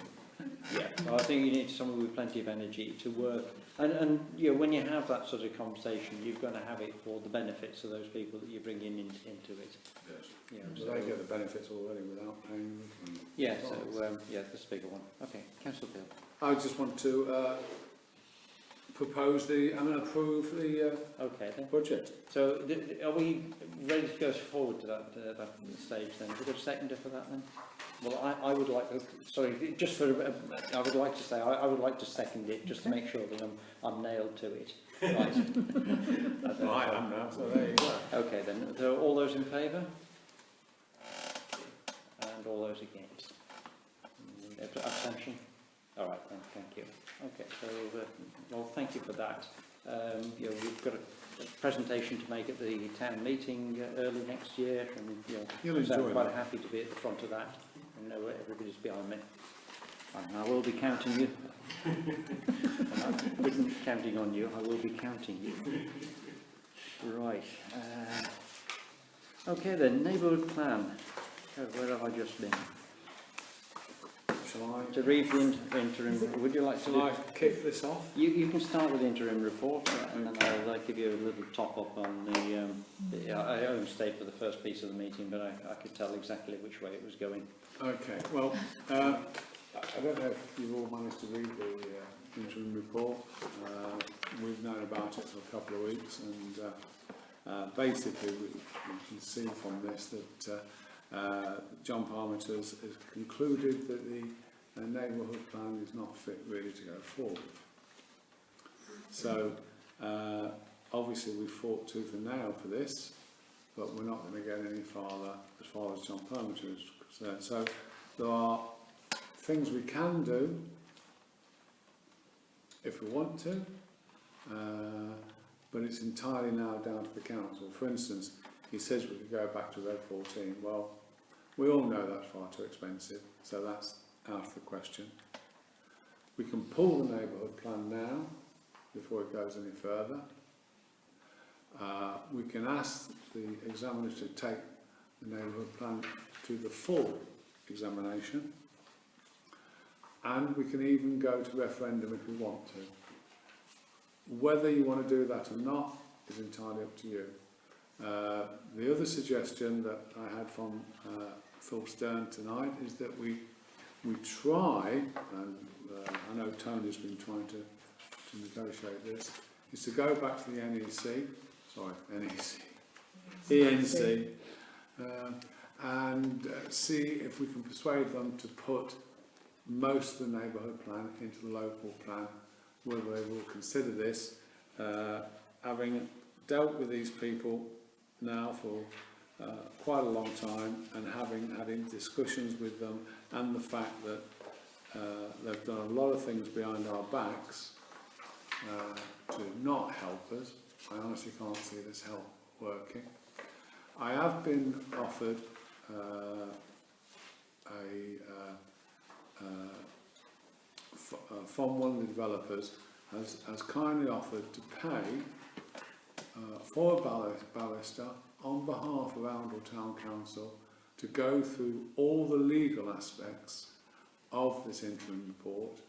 Yeah, well, I think you need someone with plenty of energy to work. And when you have that sort of conversation, you're going to have it for the benefits of those people that you're bringing into it. Yes. So they get the benefits already without paying. Yeah, so that's a bigger one. Okay, Councillor Bill. I just want to propose approve the okay, then. budget. So are we ready to go forward to that stage then? Have we got a seconder for that then? Well, I would like to, sorry, just for, I would like to say, I would like to second it just to make sure that I'm nailed to it. Right. I am now, so there you go. Okay then, so all those in favour? And all those against? Abstention? All right then, thank you. Okay, so, well, thank you for that. We've got a presentation to make at the town meeting early next year, and You'll enjoy I'm quite that. happy to be at the front of that. I know everybody's behind me. And I will be counting you. And I wasn't counting on you, I will be counting you. Right. Okay then, neighbourhood plan. Where have I just been? Shall I? To read the interim, would you like to? Shall I kick this off? You can start with the interim report, and then I'll give you a little top up on I only stayed for the first piece of the meeting, but I could tell exactly which way it was going. Okay, well, I don't know if you've all managed to read the interim report. We've known about it for a couple of weeks, and basically we can see from this that John Parmenter has concluded that the neighbourhood plan is not fit really to go forward. So obviously we fought tooth and nail for this, but we're not going to get any farther as far as John Parmenter is concerned. So there are things we can do if we want to, but it's entirely now down to the council. For instance, he says we could go back to Red 14. Well, we all know that's far too expensive, so that's out of the question. We can pull the neighbourhood plan now before it goes any further. We can ask the examiners to take the neighbourhood plan to the full examination, and we can even go to referendum if we want to. Whether you want to do that or not is entirely up to you. The other suggestion that I had from Phil Stern tonight is that we try, and I know Tony's been trying to negotiate this, is to go back to the ENC, and see if we can persuade them to put most of the neighbourhood plan into the local plan, whether they will consider this, having dealt with these people now for quite a long time, and having discussions with them, and the fact that they've done a lot of things behind our backs to not help us. I honestly can't see this help working. I have been offered from one of the developers has kindly offered to pay for a barrister on behalf of Arundel Town Council to go through all the legal aspects of this interim report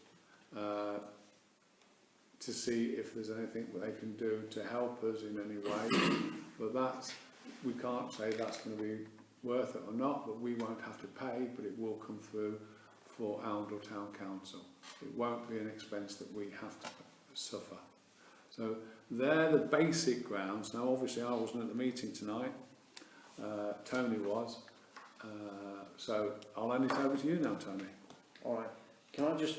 to see if there's anything that they can do to help us in any way. But we can't say that's going to be worth it or not, but we won't have to pay, but it will come through for Arundel Town Council. It won't be an expense that we have to suffer. So they're the basic grounds. Now obviously I wasn't at the meeting tonight, Tony was, so I'll hand it over to you now, Tony. All right. Can I just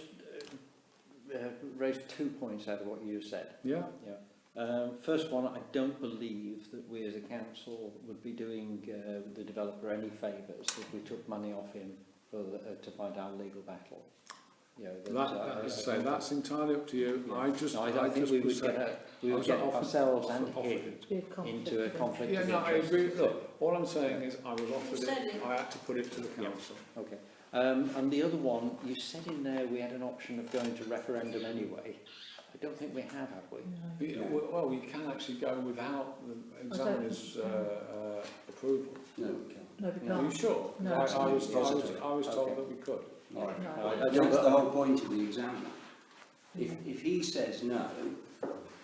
raise 2 points out of what you said? Yeah. First one, I don't believe that we as a council would be doing the developer any favours if we took money off him for to fight our legal battle. That's entirely up to you. Yeah. I think we would get ourselves and him into a conflict of interest. I agree. Look, all I'm saying is I was offered it. I had to put it to the council. Yeah. Okay. And the other one, you said in there we had an option of going to referendum anyway. I don't think we have we? No. Well, we can actually go without the examiner's approval. No, we can't. No, we can't. Are you sure? No. I was told that we could. Right. No. That's the whole point of the examiner. If he says no,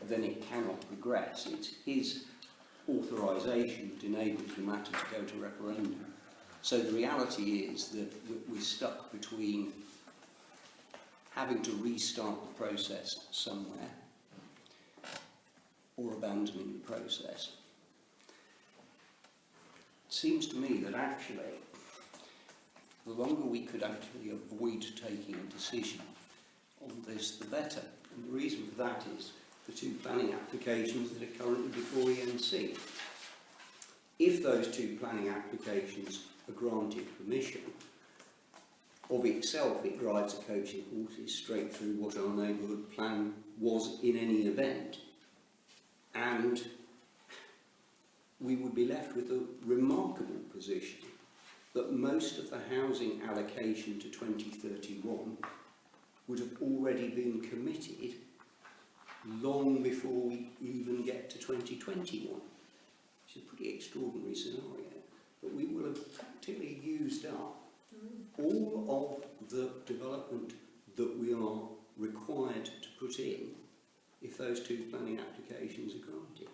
then it cannot progress. It's his authorisation that enables the matter to go to referendum. So the reality is that we're stuck between having to restart the process somewhere or abandoning the process. It seems to me that actually the longer we could actually avoid taking a decision on this, the better. And the reason for that is the 2 planning applications that are currently before ENC. If those 2 planning applications are granted permission, of itself it drives the coaching horses straight through what our neighbourhood plan was in any event. And we would be left with a remarkable position that most of the housing allocation to 2031 would have already been committed long before we even get to 2021. Which is a pretty extraordinary scenario. But we will have practically used up all of the development that we are required to put in if those 2 planning applications are granted.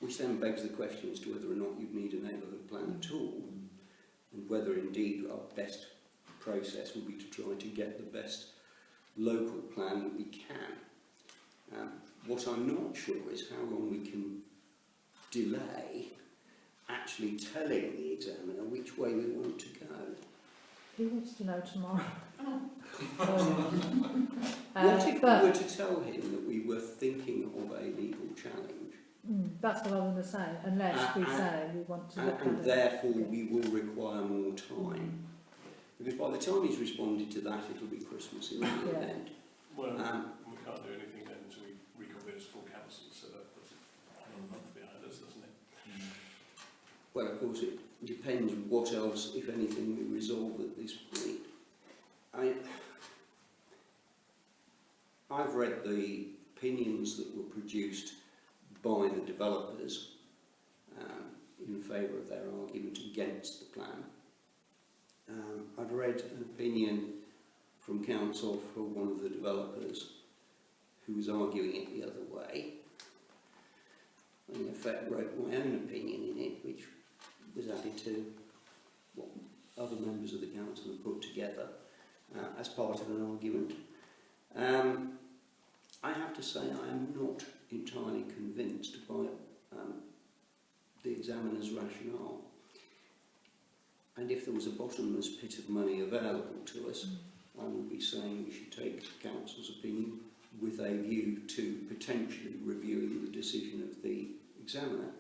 Which then begs the question as to whether or not you'd need a neighbourhood plan at all, and whether indeed our best process would be to try to get the best local plan that we can. What I'm not sure is how long we can delay actually telling the examiner which way we want to go. He wants to know tomorrow. What if we were to tell him that we were thinking of a legal challenge? That's what I want to say, unless we say we want to look at it. And therefore we will require more time. Because by the time he's responded to that, it'll be Christmas in the Yeah. end. Well, we can't do anything then until we reconvene as full council, so that puts another month behind us, doesn't it? Well, of course, it depends what else, if anything, we resolve at this point. I've read the opinions that were produced by the developers in favour of their argument against the plan. I've read an opinion from council for one of the developers who was arguing it the other way. I, in effect, wrote my own opinion in it, which was added to what other members of the council have put together as part of an argument. I have to say I am not entirely convinced by the examiner's rationale. And if there was a bottomless pit of money available to us, I would be saying we should take council's opinion with a view to potentially reviewing the decision of the examiner.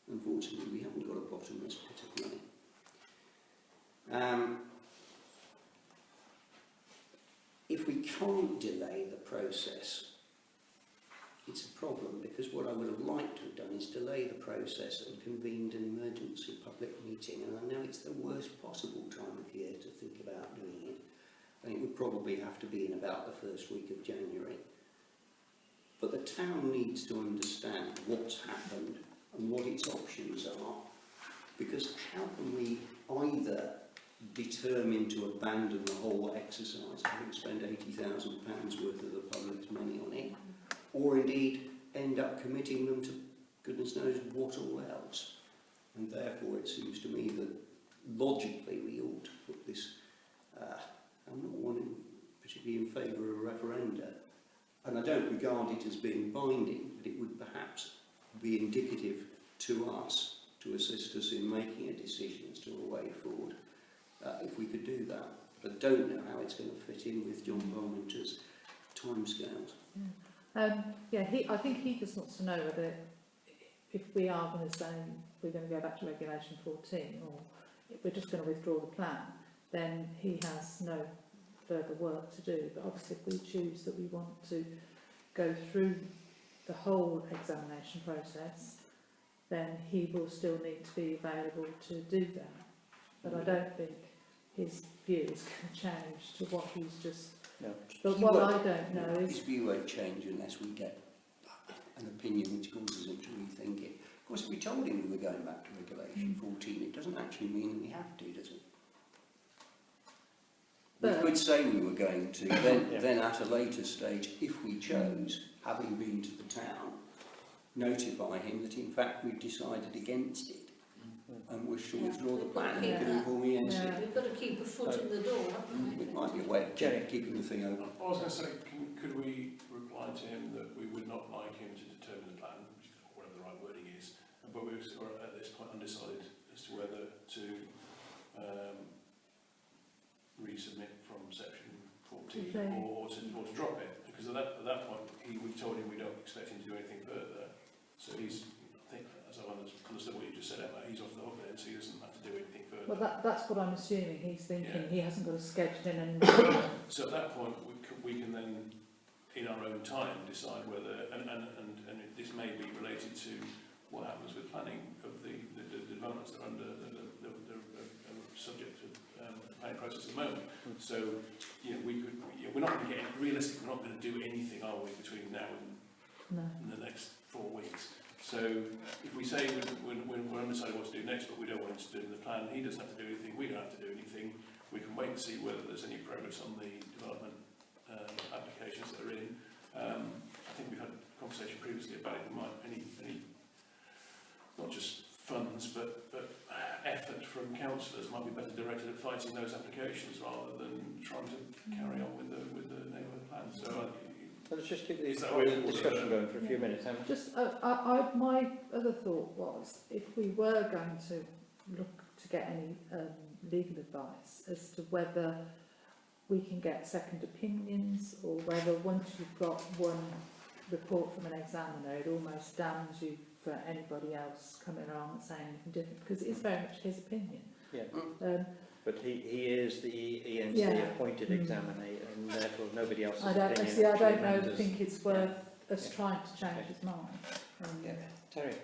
Unfortunately, we haven't got a bottomless pit of money. If we can't delay the process, it's a problem, because what I would have liked to have done is delay the process and convened an emergency public meeting, and I know it's the worst possible time of year to think about doing it, and it would probably have to be in about the first week of January. But the town needs to understand what's happened and what its options are, because how can we either determine to abandon the whole exercise, having spent £80,000 worth of the public's money on it, or indeed end up committing them to goodness knows what all else. And therefore it seems to me that logically we ought to put this, I'm not one particularly in favour of a referenda, and I don't regard it as being binding, but it would perhaps be indicative to us, to assist us in making a decision as to a way forward, if we could do that. But I don't know how it's going to fit in with John Parmenter's timescales. I think he just wants to know whether, if we are going to say we're going to go back to Regulation 14, or if we're just going to withdraw the plan, then he has no further work to do. But obviously, if we choose that we want to go through the whole examination process, then he will still need to be available to do that. But I don't think his view is going to change to what he's just... No. But what I don't know is... His view won't change unless we get an opinion which causes him to rethink it. Of course, if we told him we were going back to Regulation 14, it doesn't actually mean that we have to, does it? But we could say we were going to, then at a later stage, if we chose, having been to the town, notify him that in fact we've decided against it and wish to withdraw the plan, and can inform me against it. We've got to keep a foot in the door, haven't we? It might be a way of keeping the thing open. I was going to say, could we reply to him that we would not like him to determine the plan, which is whatever the right wording is, but we were at this point undecided as to whether to resubmit from section 14 or to drop it, because at that point we told him we don't expect him to do anything further. So he's, I think, as I understood what you just said, Emma, he's off the hook then, so he doesn't have to do anything further. Well, that's what I'm assuming. He's thinking he hasn't got to schedule in any So at that point, we can then, in our own time, decide whether, and this may be related to what happens with planning of the developments that are under the subject of the planning process at the moment. So, we're not going to get, realistically, we're not going to do anything, are we, between now and the next 4 weeks. So if we say we're undecided what to do next, but we don't want him to do the plan, he doesn't have to do anything, we don't have to do anything, we can wait and see whether there's any progress on the development applications that are in. I think we've had a conversation previously about it, there might any not just funds, but effort from councillors might be better directed at fighting those applications rather than trying to carry on with the neighbourhood plan. So let's just keep the discussion going for a few minutes. Just, my other thought was, if we were going to look to get any legal advice as to whether we can get second opinions, or whether once you've got one report from an examiner, it almost damns you for anybody else coming along and saying anything different, because it is very much his opinion. Yeah. But he is the ENC Yeah. appointed examiner, and therefore nobody else's I don't, opinion see, I actually don't know, matters. think it's worth us Yeah. trying to change Okay. his mind. Yeah, Terry.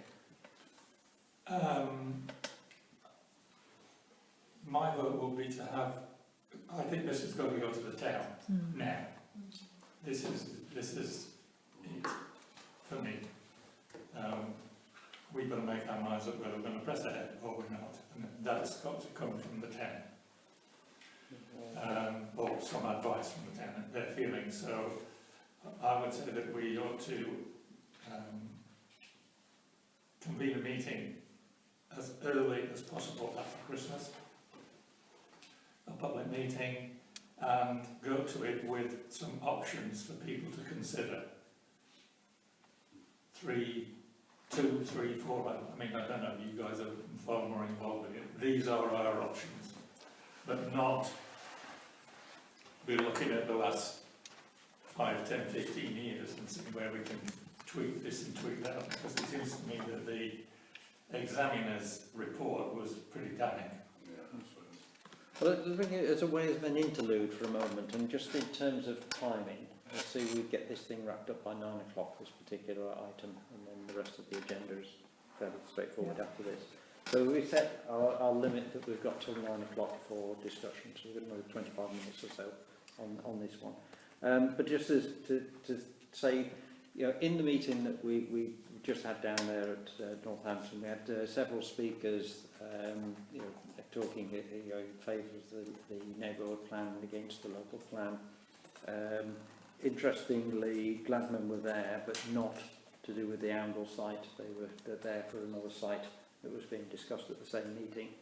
My vote will be to have, I think this is going to go to the town now. This is it for me. We've got to make our minds up whether we're going to press ahead or we're not, and that has got to come from the town. Or some advice from the town and their feelings. So I would say that we ought to convene a meeting as early as possible after Christmas, a public meeting, and go to it with some options for people to consider. 2, 3, 4, I mean, I don't know, you guys are far more involved with it. These are our options, but not be looking at the last 5, 10, 15 years and seeing where we can tweak this and tweak that, because it seems to me that the examiner's report was pretty damning. Well, let's bring it as a way of an interlude for a moment, and just in terms of timing, let's see we get this thing wrapped up by 9 o'clock, this particular item, and then the rest of the agenda is fairly straightforward after this. So we set our limit that we've got till 9 o'clock for discussion, so we've got another 25 minutes or so on this one. But just as to say, you know, in the meeting that we just had down there at Northampton, we had several speakers, you know, talking you know, in favour of the neighbourhood plan and against the local plan. Interestingly, Gladman were there, but not to do with the Oundle site. They're there for another site that was being discussed at the same meeting.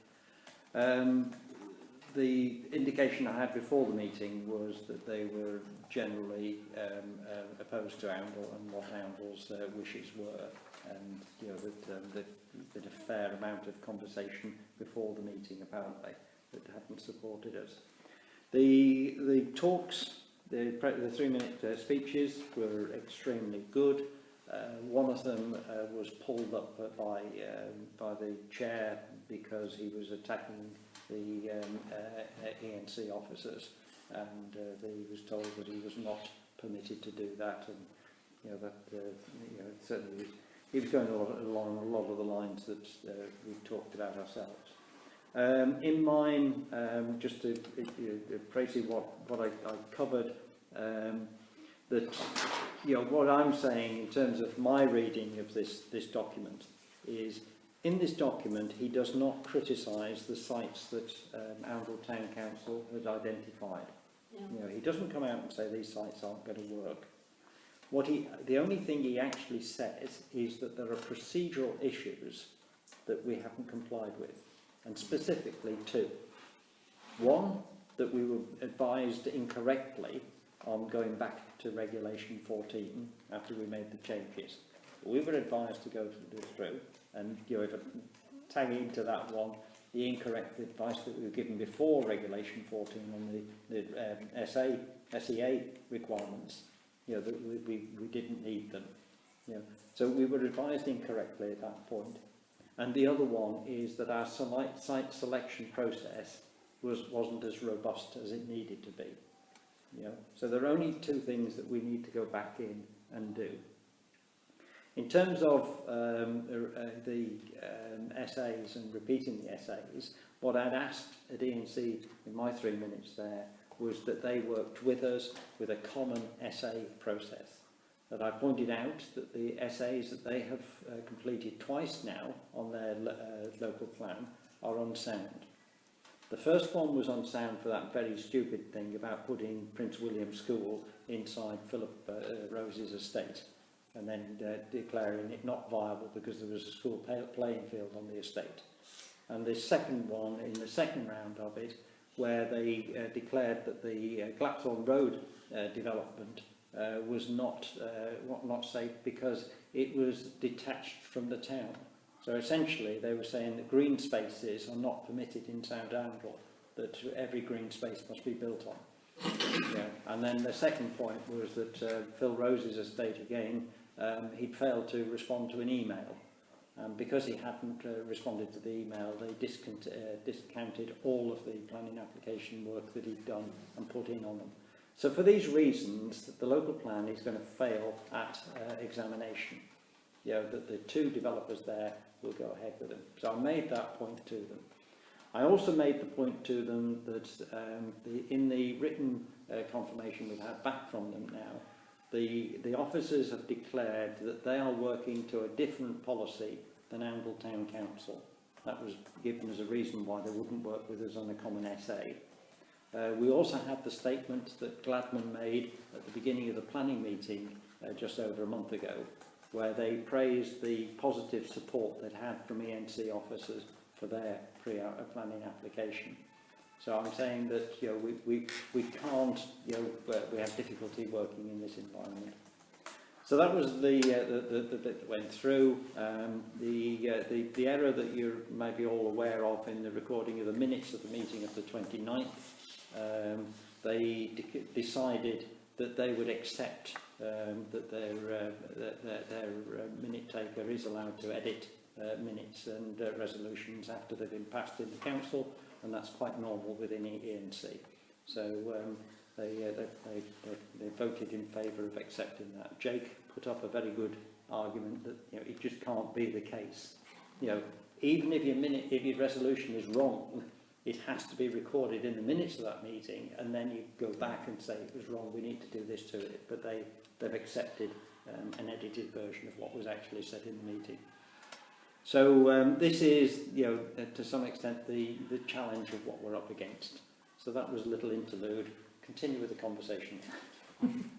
The indication I had before the meeting was that they were generally opposed to Oundle and what Oundle's wishes were, and you know that there'd been a fair amount of conversation before the meeting apparently that hadn't supported us. The talks, the 3-minute speeches were extremely good. One of them was pulled up by the chair because he was attacking the ENC officers, and he was told that he was not permitted to do that, and you know that you know certainly he was going along a lot of the lines that we've talked about ourselves. In mine, just to Tracy, what I covered, that you know what I'm saying in terms of my reading of this document is, in this document he does not criticise the sites that Oundle Town Council had identified. Yeah. You know, he doesn't come out and say these sites aren't going to work. The only thing he actually says is that there are procedural issues that we haven't complied with, and specifically 2. One, that we were advised incorrectly on going back to Regulation 14 after we made the changes. We were advised to go through, and you know, if I tag into that one, the incorrect advice that we were given before Regulation 14 on the SEA requirements, you know, that we didn't need them. You know. So we were advised incorrectly at that point. And the other one is that our site selection process wasn't as robust as it needed to be. You know. So there are only 2 things that we need to go back in and do. In terms of the essays and repeating the essays, what I'd asked at ENC in my 3 minutes there was that they worked with us with a common essay process. That I pointed out that the essays that they have completed twice now on their local plan are unsound. The first one was unsound for that very stupid thing about putting Prince William School inside Philip Rose's estate, and then declaring it not viable because there was a school playing field on the estate. And the second one, in the second round of it, where they declared that the Glapthorne Road development was not safe because it was detached from the town. So essentially they were saying that green spaces are not permitted in Sound Oundle, that every green space must be built on. Yeah. And then the second point was that Phil Rose's estate again, he'd failed to respond to an email, And because he hadn't responded to the email, they discounted all of the planning application work that he'd done and put in on them. So for these reasons, the local plan is going to fail at examination. You know, that the two developers there will go ahead with them. So I made that point to them. I also made the point to them that in the written confirmation we've had back from them now, the officers have declared that they are working to a different policy than Oundle Town Council. That was given as a reason why they wouldn't work with us on a common SA. We also had the statement that Gladman made at the beginning of the planning meeting just over a month ago, where they praised the positive support they'd had from ENC officers for their pre-planning application. So I'm saying that, you know, we can't, you know, we have difficulty working in this environment. So that was the bit that went through. The error that you're maybe all aware of in the recording of the minutes of the meeting of the 29th, they decided that they would accept that their minute taker is allowed to edit minutes and resolutions after they've been passed in the council, and that's quite normal within ENC. So they voted in favour of accepting that. Jake put up a very good argument that, you know, it just can't be the case. You know, even if your resolution is wrong, it has to be recorded in the minutes of that meeting, and then you go back and say it was wrong, we need to do this to it. But they've accepted an edited version of what was actually said in the meeting. So this is, you know, to some extent the challenge of what we're up against. So that was a little interlude. Continue with the conversation. And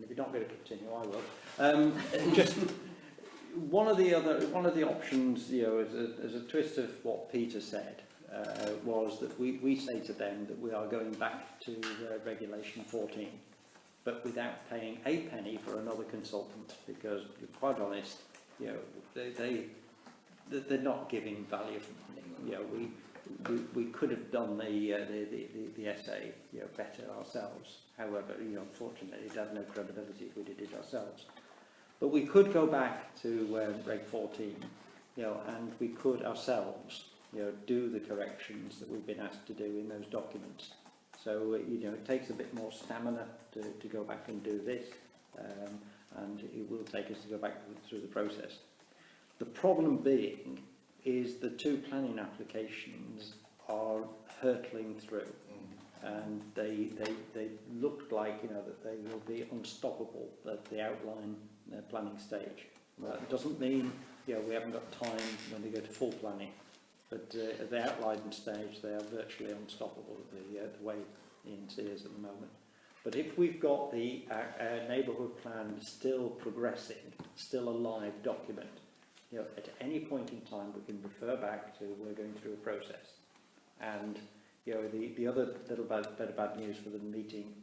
if you're not going to continue, I will. Just one of the options, you know, as a twist of what Peter said, was that we say to them that we are going back to Regulation 14, but without paying a penny for another consultant, because, to be quite honest, you know, they're not giving value for money. You know, we could have done the essay, you know, better ourselves. However, you know, unfortunately, it had no credibility if we did it ourselves. But we could go back to Reg 14, you know, and we could ourselves, you know, do the corrections that we've been asked to do in those documents. So, you know, it takes a bit more stamina to go back and do this, and it will take us to go back through the process. The problem being is the two planning applications are hurtling through, and they look like, you know, that they will be unstoppable at the outline planning stage. It doesn't mean, you know, we haven't got time when we go to full planning, but at the outline stage they are virtually unstoppable the way ENC is at the moment. But if we've got the neighbourhood plan still progressing, still a live document, you know, at any point in time we can refer back to we're going through a process. And, you know, the other little bit of bad news for the meeting,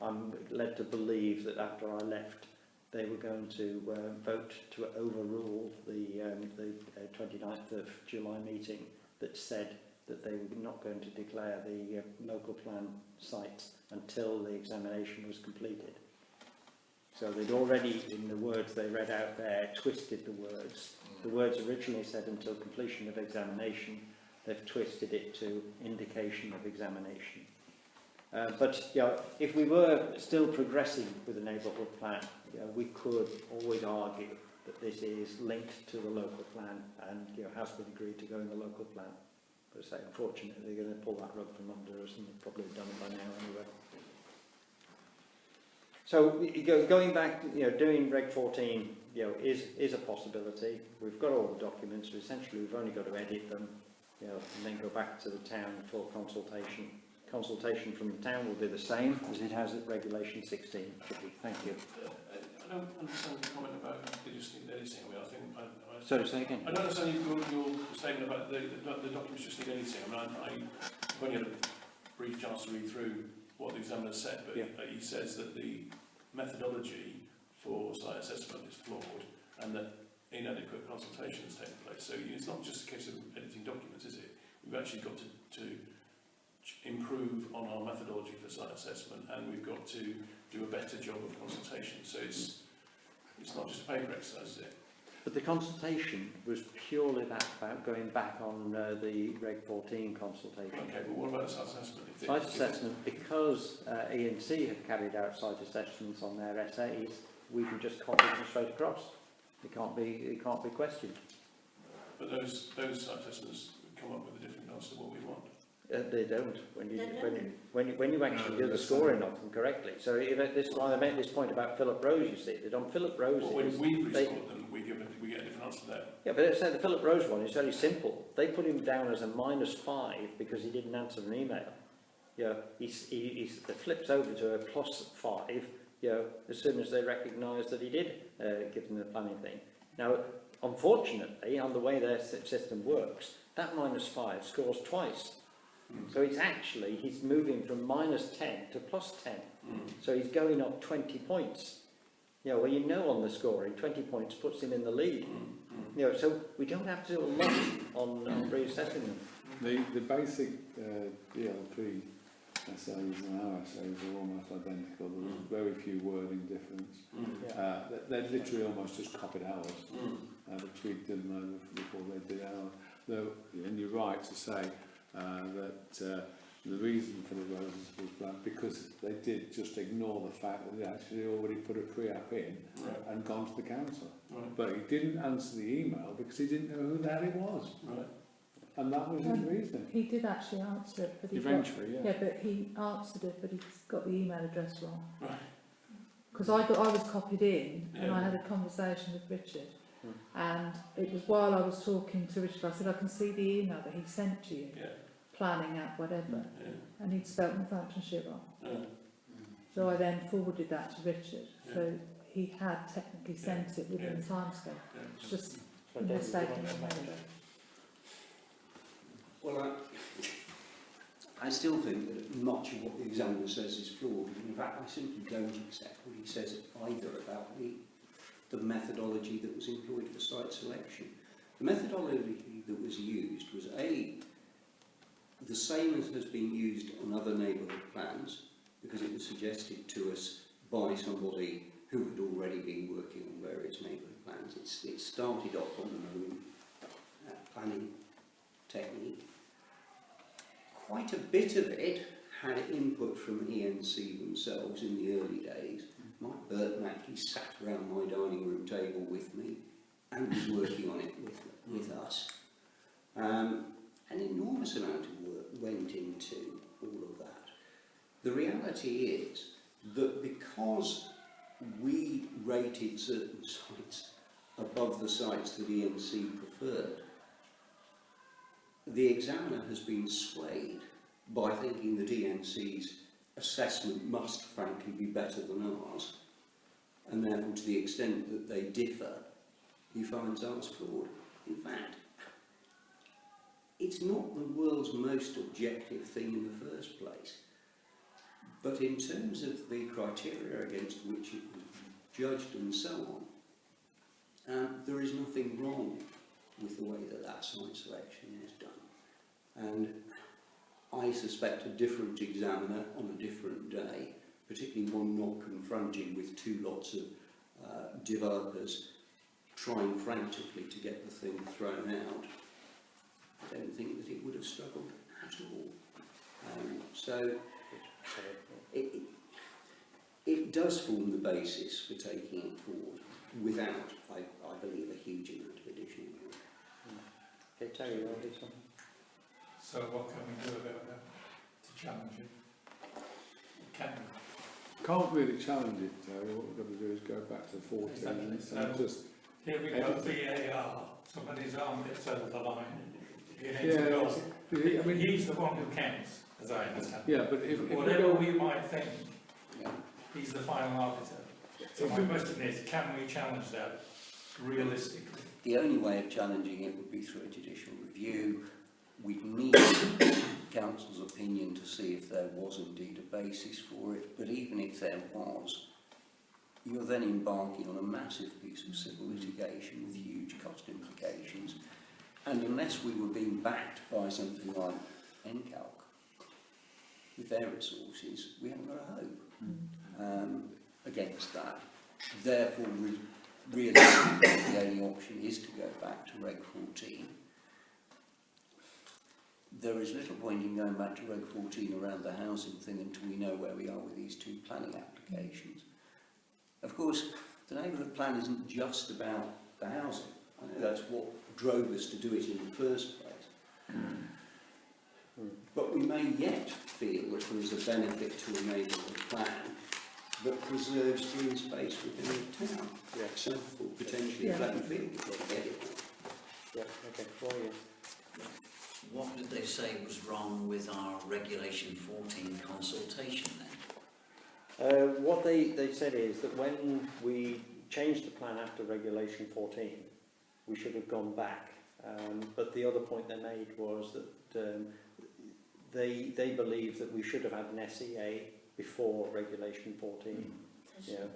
I'm led to believe that after I left, they were going to vote to overrule the 29th of July meeting that said that they were not going to declare the local plan sites until the examination was completed. So they'd already, in the words they read out there, twisted the words. The words originally said until completion of examination. They've twisted it to indication of examination. But, you know, if we were still progressing with the neighbourhood plan, you know, we could always argue that this is linked to the local plan and, you know, has been agreed to go in the local plan. But say, unfortunately, they're going to pull that rug from under us, and they've probably done it by now anyway. So going back, you know, doing Reg 14, you know, is a possibility. We've got all the documents. So essentially, we've only got to edit them, you know, and then go back to the town for consultation. Consultation from the town will be the same as it has at Regulation 16. Thank you. I don't understand the comment about they just need editing. I mean, I think Sorry, say again. I don't understand your statement about the documents just need editing. I mean, I've only had a brief chance to read through what the examiner said, but yeah. He says that the methodology for site assessment is flawed and that inadequate consultation has taken place. So it's not just a case of editing documents, is it? We've actually got to improve on our methodology for site assessment, and we've got to do a better job of consultation. So it's It's not just a paper exercise, is it? But the consultation was purely that about going back on the Reg 14 consultation. Okay, but what about the site assessment? Site assessment, because E&C have carried out site assessments on their SAs, we can just copy them straight across. It can't be questioned. But those site assessments come up with a different answer to what we want. They don't when you actually do the scoring of them correctly. So this is why I made this point about Philip Rose. You see, that on Philip Rose, Well, when we rescored them, we get a different answer there. yeah, but let's say the Philip Rose one is very simple. They put him down as a -5 because he didn't answer an email. You know, he flips over to a +5. You know, as soon as they recognise that he did give them the planning thing. Now, unfortunately, on the way their system works, that -5 scores twice. So it's actually, he's moving from -10 to +10. So he's going up 20 points. You know, well, you know on the scoring, 20 points puts him in the lead. You know, so we don't have to do a lot on reassessing them. The basic DLP essays and our essays are almost identical. There's very few wording difference. They literally almost just copied ours. But tweaked them over before they did ours. Though, and you're right to say that the reason for the roses was black because they did just ignore the fact that they actually already put a pre-app in and gone to the council. But he didn't answer the email because he didn't know who the hell it was. And that was his reason. He did actually answer it, but he eventually, yeah, but he answered it, but he's got the email address wrong. Because I was copied in, and I had a conversation with Richard, and it was while I was talking to Richard. I said, I can see the email that he sent to you, planning out whatever, and he'd spelt Northamptonshire wrong. So I then forwarded that to Richard. So he had technically sent it within the timescale. It's just a mistake in the email. Well, I still think that much of what the examiner says is flawed. In fact, I simply don't accept what he says either about the methodology that was employed for site selection. The methodology that was used was the same as has been used on other neighbourhood plans, because it was suggested to us by somebody who had already been working on various neighbourhood plans. It started off on the known planning technique. Quite a bit of it had input from E&C themselves in the early days. Mike Burton actually sat around my dining room table with me and was working on it with us. An enormous amount of work went into all of that. The reality is that because we rated certain sites above the sites that E&C preferred, the examiner has been swayed by thinking that E&C's assessment must frankly be better than ours, and therefore to the extent that they differ, he finds ours flawed. In fact, it's not the world's most objective thing in the first place, but in terms of the criteria against which it was judged and so on, there is nothing wrong with the way that site selection is done. And I suspect a different examiner on a different day, particularly one not confronted with two lots of developers trying frantically to get the thing thrown out, I don't think that it would have struggled at all. So it does form the basis for taking it forward without, I believe, a huge amount of additional work. Okay, Terry, you want to do something? So what can we do about that to challenge it? Can we? Can't really challenge it, what we've got to do is go back to 14 Exactly. and just... Here we go, VAR, somebody's arm gets over the line. I mean, he's the one who counts, as I understand. Yeah, but if whatever we might think, he's the final arbiter. So my question is, can we challenge that realistically? The only way of challenging it would be through a judicial review. We'd need Council's opinion to see if there was indeed a basis for it, but even if there was, you're then embarking on a massive piece of civil litigation with huge cost implications, and unless we were being backed by something like NCALC with their resources, we haven't got a hope against that. Therefore, realistically the only option is to go back to Reg 14. There is little point in going back to Reg 14 around the housing thing until we know where we are with these two planning applications. Of course, the neighbourhood plan isn't just about the housing. I know that's what drove us to do it in the first place. But we may yet feel that there is a benefit to a neighbourhood plan that preserves green space within the town. Yeah. So potentially a playing field, we've got to get it. Yeah, okay, for you. What did they say was wrong with our Regulation 14 consultation then? What they said is that when we changed the plan after Regulation 14, we should have gone back. But the other point they made was that they believe that we should have had an SEA before Regulation 14. Yeah.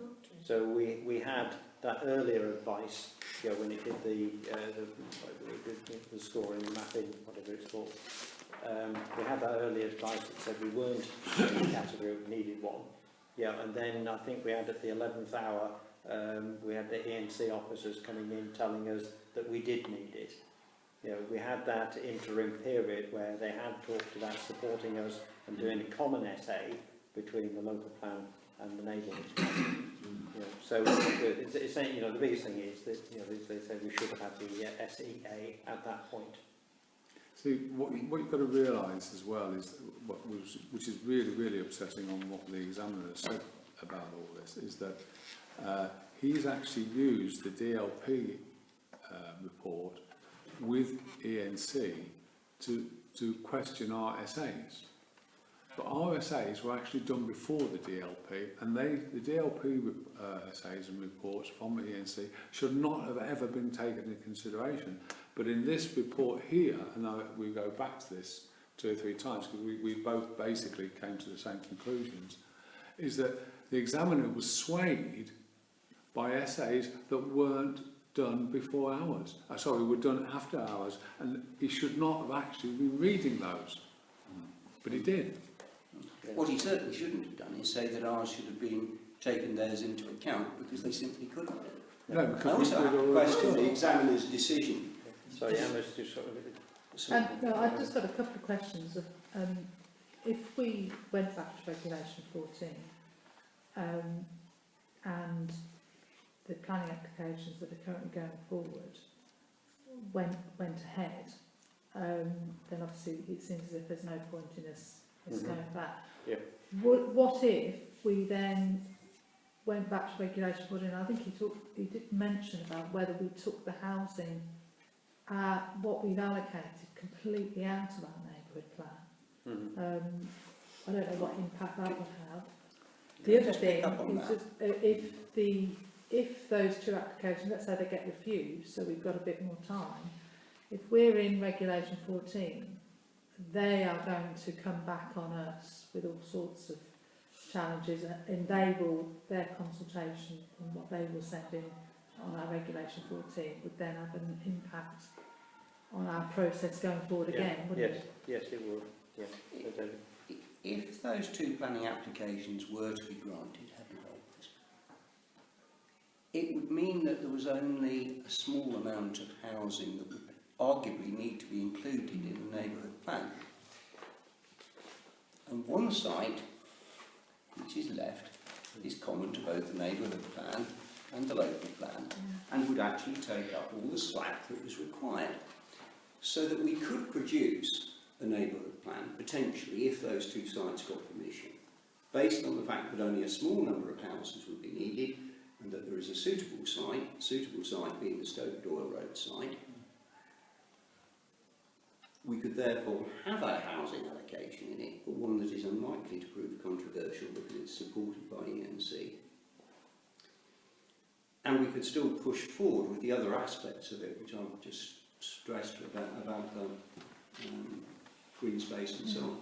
So we had that earlier advice, you know, when it did the scoring, the mapping, whatever it's called. We had that earlier advice that said we weren't in the category we needed one. Yeah, and then I think we had at the 11th hour, we had the ENC officers coming in telling us that we did need it. You know, we had that interim period where they had talked about supporting us and doing a common SA between the local plan and the neighbourhood plan. You know, so it's saying, you know, the biggest thing is that, you know, they say we should have had the SEA at that point. See, what you've got to realise as well is, which is really, really upsetting on what the examiner said about all this, is that he's actually used the DLP report with ENC to question our SAs. But our SAs were actually done before the DLP, and the DLP SAs and reports from the ENC should not have ever been taken into consideration. But in this report here, and we go back to this 2 or 3 times because we both basically came to the same conclusions, is that the examiner was swayed by SAs that weren't done before hours. Sorry, were done after hours, and he should not have actually been reading those. But he did. What he certainly shouldn't have done is say that ours should have been taken theirs into account because they simply couldn't. No, I because also have to question the examiner's decision. Sorry, Emma's just sort of... No, I've just got a couple of questions. If we went back to Regulation 14 and the planning applications that are currently going forward went ahead, then obviously it seems as if there's no point in us going back. Yeah. What if we then went back to Regulation 14? I think he did mention about whether we took the housing, what we've allocated, completely out of our neighbourhood plan. I don't know what impact that would have. The other thing is just, if those 2 applications, let's say they get refused, so we've got a bit more time, if we're in Regulation 14, they are going to come back on us with all sorts of challenges, and their consultation and what they will send in on our Regulation 14 would then have an impact on our process going forward again, wouldn't it? Yes, it would. Yeah. If those 2 planning applications were to be granted, heaven help us, it would mean that there was only a small amount of housing that would arguably need to be included in the neighbourhood plan. And one site, which is left, is common to both the neighbourhood plan and the local plan, and would actually take up all the slack that was required. So that we could produce a neighbourhood plan, potentially, if those 2 sites got permission, based on the fact that only a small number of houses would be needed, and that there is a suitable site being the Stoke Doyle Road site. We could therefore have a housing allocation in it, but one that is unlikely to prove controversial because it's supported by ENC. And we could still push forward with the other aspects of it, which I've just stressed about green space and so on.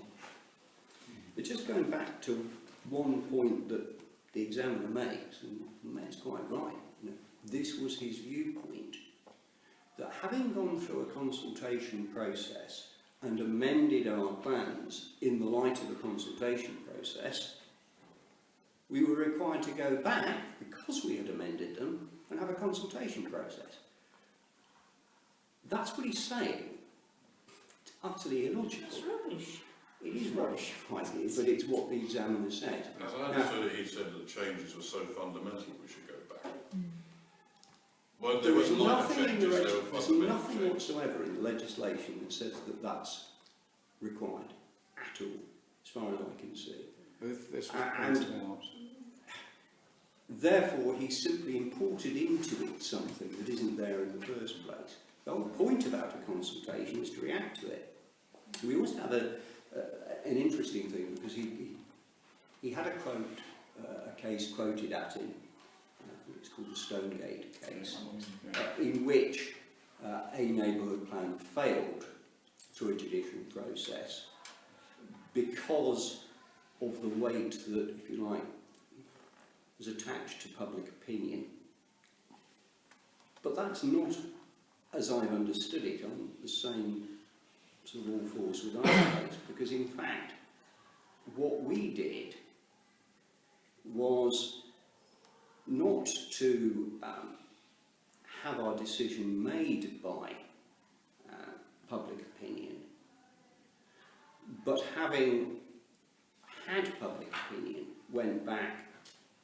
But just going back to one point that the examiner makes, and the Mayor's quite right, you know, this was his viewpoint, that having gone through a consultation process and amended our plans in the light of the consultation process, we were required to go back, because we had amended them, and have a consultation process. That's what he's saying. It's utterly illogical. It's rubbish. It is rubbish, I think, but it's what the examiner said. As I understood it, he said that changes were so fundamental we should go back. Well, there was nothing in the changes, there were there's fundamental nothing changes. whatsoever in the legislation that says that that's required at all, as far as I can see. This was And- pointed out. Therefore, he simply imported into it something that isn't there in the first place. The whole point about a consultation is to react to it. We also have an interesting thing, because he had a quote, a case quoted at him. It's called the Stonegate case, in which a neighbourhood plan failed through a judicial process because of the weight that, if you like, was attached to public opinion. But that's not, as I've understood it, on the same sort of all fours with our case, because in fact, what we did was not to have our decision made by public opinion, but having had public opinion, went back,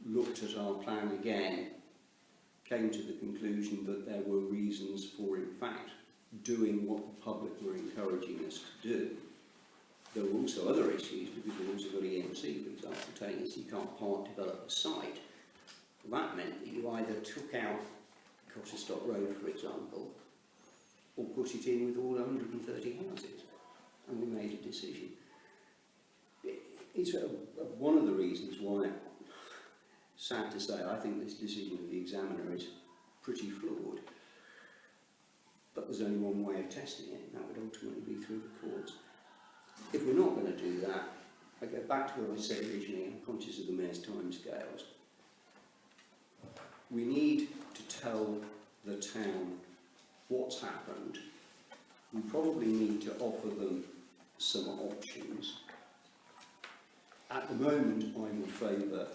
looked at our plan again, came to the conclusion that there were reasons for, in fact, doing what the public were encouraging us to do. There were also other issues, because we've also got EMC, for example, telling us you can't part develop a site. Well, that meant that you either took out Cotterstock Road, for example, or put it in with all 130 houses, and we made a decision. It's one of the reasons why, sad to say, I think this decision of the examiner is pretty flawed. But there's only one way of testing it, and that would ultimately be through the courts. If we're not going to do that, I go back to what I said originally, I'm conscious of the Mayor's timescales. We need to tell the town what's happened. We probably need to offer them some options. At the moment, I'm in favour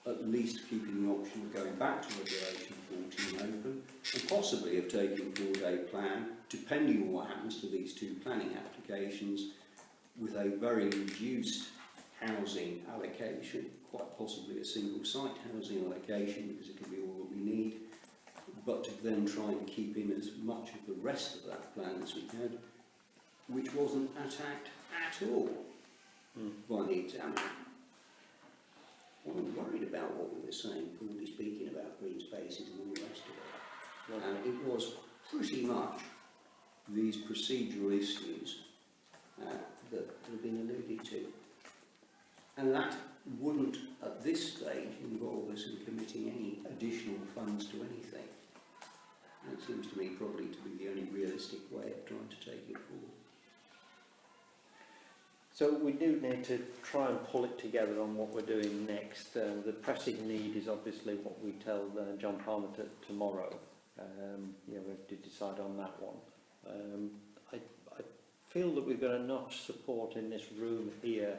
at least keeping the option of going back to Regulation 14 open, and possibly of taking a 4-day plan, depending on what happens to these two planning applications, with a very reduced housing allocation, quite possibly a single site housing allocation, because it can be all that we need, but to then try and keep in as much of the rest of that plan as we can, which wasn't attacked at all by the examiner. I wasn't worried about what we were saying, broadly speaking, about green spaces and all the rest of it. And it was pretty much these procedural issues that have been alluded to. And that wouldn't, at this stage, involve us in committing any additional funds to anything. And it seems to me probably to be the only realistic way of trying to take it forward. So we do need to try and pull it together on what we're doing next. The pressing need is obviously what we tell John Palmer tomorrow. We have to decide on that one. I feel that we've got enough support in this room here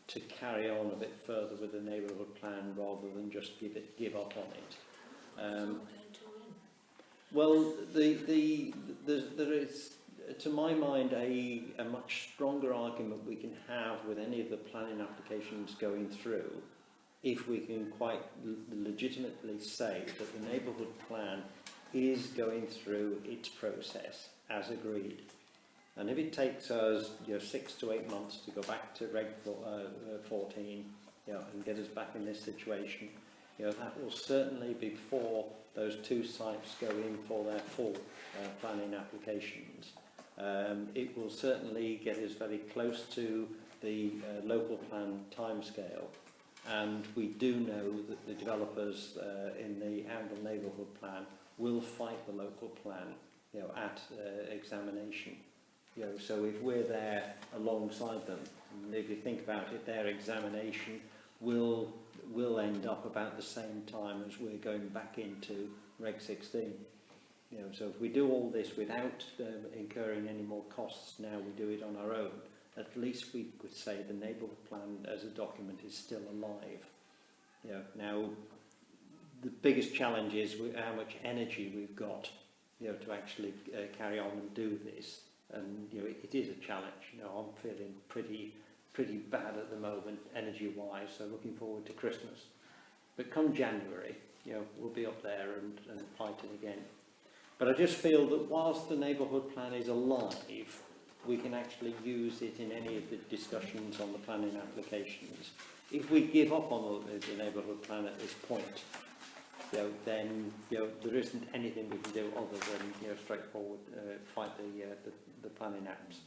to carry on a bit further with the neighbourhood plan rather than just give up on it. Well, there is, to my mind, a much stronger argument we can have with any of the planning applications going through if we can quite legitimately say that the neighbourhood plan is going through its process as agreed. And if it takes us 6 to 8 months to go back to Reg 14 and get us back in this situation, that will certainly be before those two sites go in for their full planning applications. It will certainly get us very close to the local plan timescale, and we do know that the developers in the Oundle neighbourhood plan will fight the local plan at examination. So if we're there alongside them, and if you think about it, their examination will end up about the same time as we're going back into Reg 16. So if we do all this without incurring any more costs, now we do it on our own, at least we could say the neighbourhood plan as a document is still alive. Now, the biggest challenge is how much energy we've got, to actually carry on and do this. And it is a challenge. I'm feeling pretty bad at the moment, energy-wise. So looking forward to Christmas. But come January, we'll be up there and fighting again. But I just feel that whilst the neighbourhood plan is alive, we can actually use it in any of the discussions on the planning applications. If we give up on the neighbourhood plan at this point, then there isn't anything we can do other than straightforward fight the planning apps.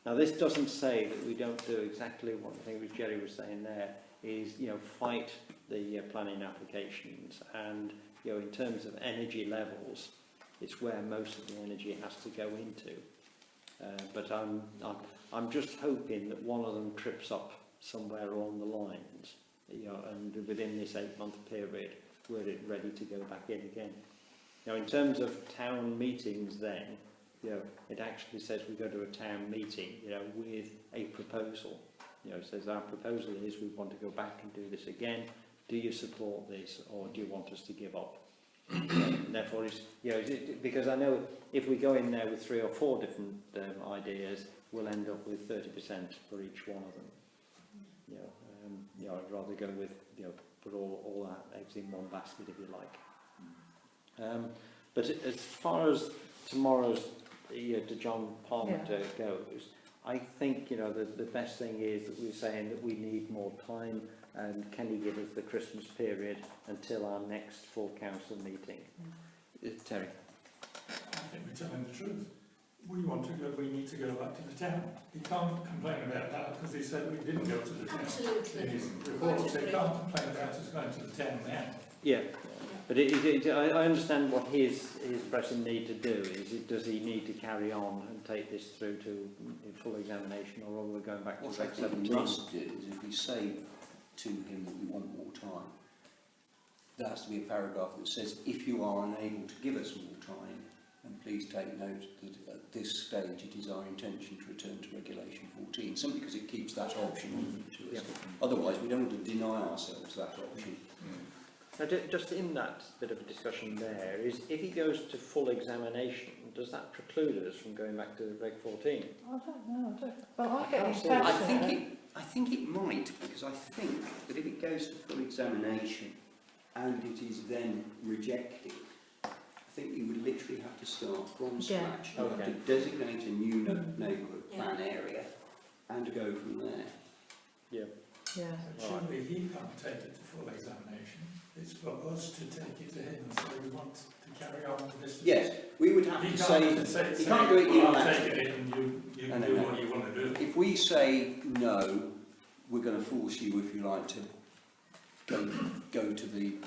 Now this doesn't say that we don't do exactly what I think Jerry was saying there, is fight the planning applications, and in terms of energy levels, it's where most of the energy has to go into. But I'm just hoping that one of them trips up somewhere along the lines, and within this 8-month period, we're ready to go back in again. In terms of town meetings, then, it actually says we go to a town meeting, with a proposal. It says our proposal is we want to go back and do this again. Do you support this, or do you want us to give up? Therefore, it's, because I know if we go in there with 3 or 4 different ideas, we'll end up with 30% for each one of them. I'd rather go with, put all our eggs in one basket, if you like. But as far as tomorrow's to John Parmenter goes, I think the best thing is that we're saying that we need more time, and can he give us the Christmas period until our next full council meeting? Terry. I think we're telling the truth. We need to go back to the town. He can't complain about that because he said we didn't go to the town. Absolutely. In his report, so he can't complain about us going to the town now. Yeah. But I understand what his pressing need to do is. Does he need to carry on and take this through to full examination, or are we going back to what I think we must do is, if we say to him that we want more time, there has to be a paragraph that says, if you are unable to give us more time, and please take note that at this stage it is our intention to return to Regulation 14, simply because it keeps that option open to us. Otherwise, we don't want to deny ourselves that option. Now, just in that bit of a discussion there, is if he goes to full examination, does that preclude us from going back to Reg 14? I don't know. Well, I get the impression. I think it might, because I think that if it goes to full examination and it is then rejected, I think we would literally have to start from scratch. You have to designate a new neighbourhood plan area and go from there. Yeah. Yeah. Surely he can't take it to full examination. It's for us to take it to him and say we want to carry on with this. Yes, we would have to say, you can't do it unilaterally. And you can do what you want to do. If we say no, we're going to force you, if you like, to go to the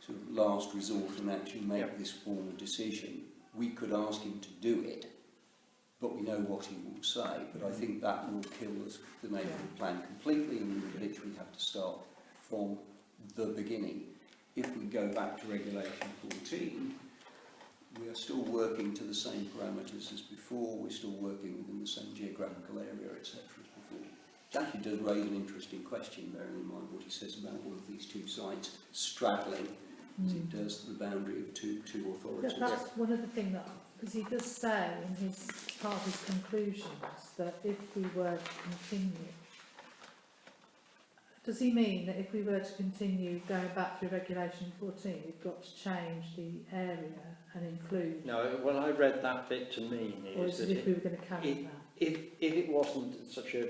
sort of last resort and actually make this formal decision. We could ask him to do it, but we know what he will say. But I think that will kill us, the neighbourhood plan completely, and we would literally have to start from the beginning. If we go back to Regulation 14, we are still working to the same parameters as before, we're still working within the same geographical area, etc. as before. It actually does raise an interesting question, bearing in mind what he says about all of these two sites straddling, as it does the boundary of two authorities. That's one of the things that, because he does say in his part of his conclusions that if we were to continue, does he mean that if we were to continue going back through Regulation 14, we've got to change the area and include? No, what I read that bit to mean is, or is that it if we were going to carry that? If it wasn't such a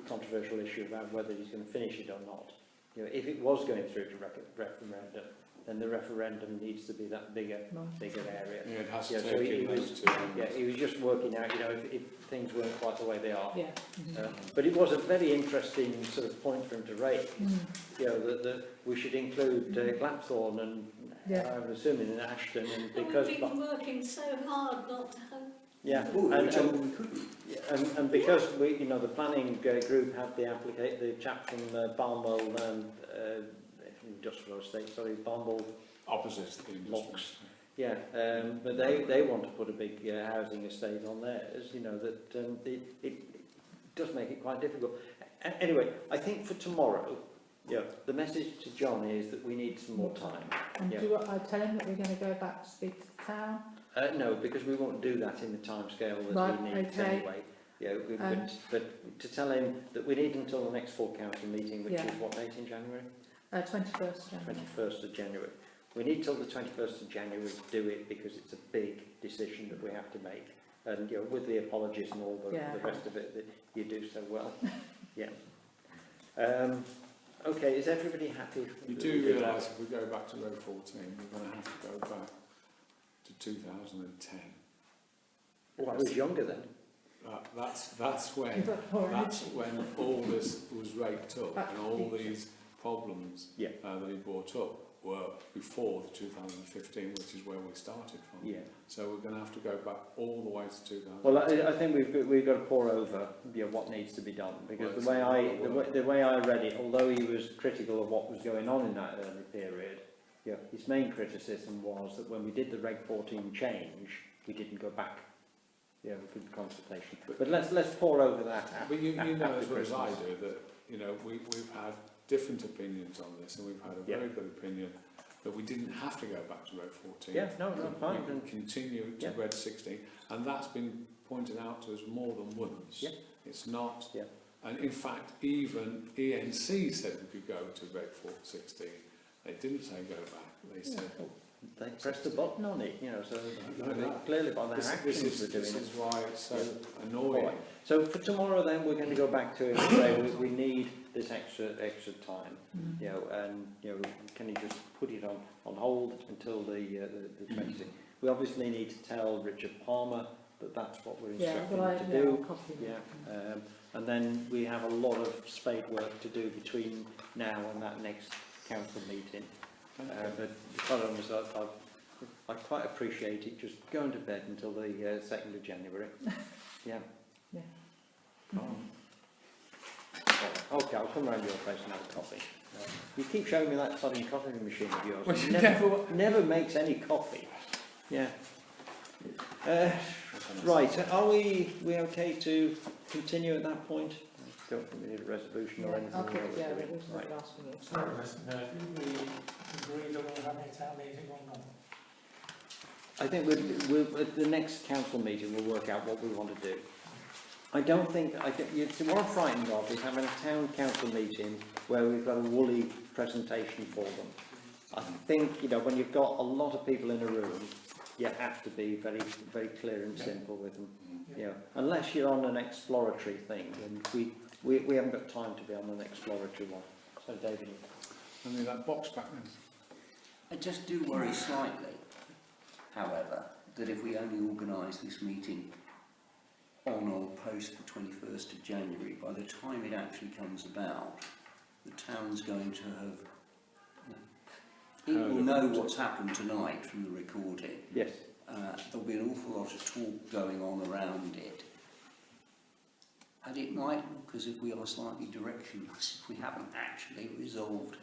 controversial issue about whether he's going to finish it or not, if it was going through to referendum, then the referendum needs to be that bigger area. Yeah, it has to take so in those two. he was just working out, if things weren't quite the way they are. Yeah. But it was a very interesting sort of point for him to raise. That we should include Glapthorne and I'm assuming in Ashton, and because we've been working so hard not to have. Yeah, and because we, the planning group had the chap from Barnwell Industrial Estate, Barnwell opposite the industrial. Yeah, but they want to put a big housing estate on theirs. It does make it quite difficult. Anyway, I think for tomorrow, Yeah, the message to John is that we need some more time. And Yeah. do I tell him that we're going to go back to speak to the town? No, because we won't do that in the timescale that Right, we need okay. anyway. Yeah, but to tell him that we need until the next full council meeting, which Yeah. is what date in January? 21st January. 21st of January. We need till the 21st of January to do it because it's a big decision that we have to make. And you know, with the apologies and all the, Yeah. the rest of it, that you do so well. Yeah. Okay, is everybody happy? You do realise if we go back to row 14, we're going to have to go back to 2010. Well, I was younger then. That's when all this was raked up and all these problems Yeah. that he brought up were before the 2015, which is where we started from. Yeah. So we're going to have to go back all the way to 2010. Well, I think we've got to pour over what needs to be done, because the way I read it, although he was critical of what was going on in that early period, yeah, his main criticism was that when we did the Reg 14 change, we didn't go back. Yeah, we did consultation. But let's pour over that. But you know as well after as I Christmas. do that we've had different opinions on this, and we've had a very good opinion that we didn't have to go back to row 14. Yeah, no, fine. We can continue to red 16, and that's been pointed out to us more than once. Yeah. It's not, Yeah. and in fact, even ENC said we could go to red 16. They didn't say go back. They said They pressed the button on it, you know, so No. clearly by their actions we're doing this it. is why it's so annoying. Right. So for tomorrow then we're going to go back to it and say we need this extra time, you know, and you know, can you just put it on hold until the 26th? We obviously need to tell Richard Palmer that that's what we're instructing him to do. I'll copy him. Yeah, and then we have a lot of spade work to do between now and that next council meeting. But quite honestly, I quite appreciate it just going to bed until the 2nd of January. Yeah. Yeah. Okay, I'll come round your place and have a coffee. You keep showing me that sudden coffee machine of yours. Well, It never makes any coffee. Yeah. Right, are we okay to continue at that point? I don't think we need a resolution or anything. I'll put it, Right. it was Right. last minute. Sorry, we agreed that we're having a town meeting or not? I think we'll at the next council meeting we'll work out what we want to do. I think what I'm frightened of is having a town council meeting where we've got a woolly presentation for them. I think, you know, when you've got a lot of people in a room, you have to be very, very clear and simple with them. You know, unless you're on an exploratory thing, and we haven't got time to be on an exploratory one. So, David. I mean, that box back then. I just do worry slightly, however, that if we only organise this meeting on or post the 21st of January, by the time it actually comes about, the town's going to have... It will know what's happened tonight from the recording. Yes. There'll be an awful lot of talk going on around it. And it might look as if we are slightly directionless if we haven't actually resolved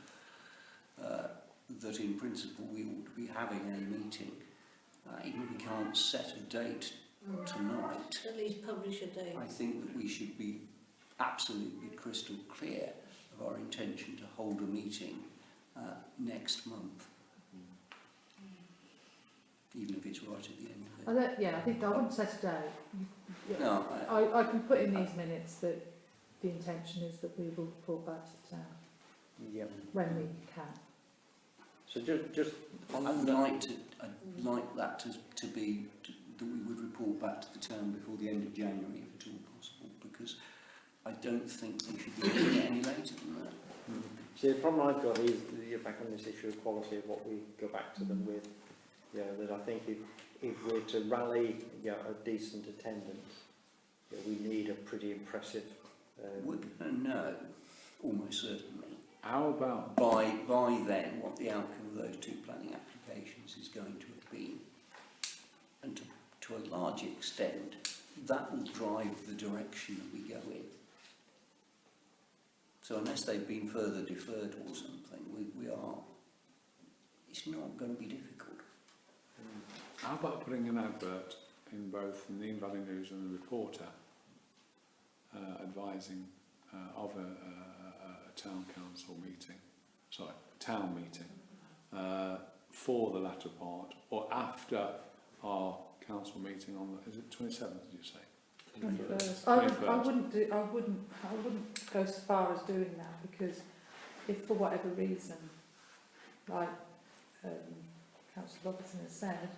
that in principle we ought to be having a meeting. Even if we can't set a date tonight, At least publish a date. I think that we should be absolutely crystal clear of our intention to hold a meeting next month. Even if it's right at the end of it. I think I wouldn't set a date. No, I can put in these minutes that the intention is that we will report back to the town Yeah. when we can. So just on I'd the, like that to be that we would report back to the town before the end of January, if at all possible, because I don't think we should be doing it any later than that. See, the problem I've got is you're back on this issue of quality of what we go back to them with. Yeah, that I think if we're to rally a decent attendance, we need a pretty impressive. We're going to know, almost certainly, How about by then what the outcome of those two planning applications is going to have been. And to a large extent, that will drive the direction that we go in. So unless they've been further deferred or something, it's not going to be difficult. How about putting an advert in both the Nene Valley News and the Reporter advising of a town council meeting, town meeting, for the latter part, or after our council meeting on the, is it 27th, did you say? 21st. I wouldn't go so far as doing that, because if for whatever reason, like Councillor Robertson has said,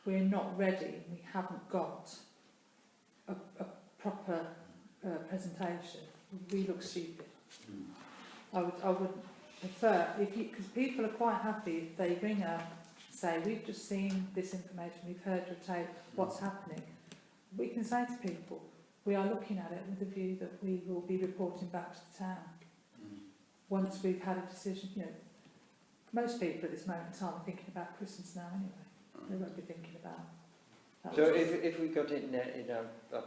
we're not ready, we haven't got a proper presentation, we look stupid. I would prefer, because people are quite happy if they ring up, say, we've just seen this information, we've heard your tape, what's happening. We can say to people, we are looking at it with a view that we will be reporting back to the town. Once we've had a decision, you know, most people at this moment in time are thinking about Christmas now anyway. They won't be thinking about that. So if we got it in our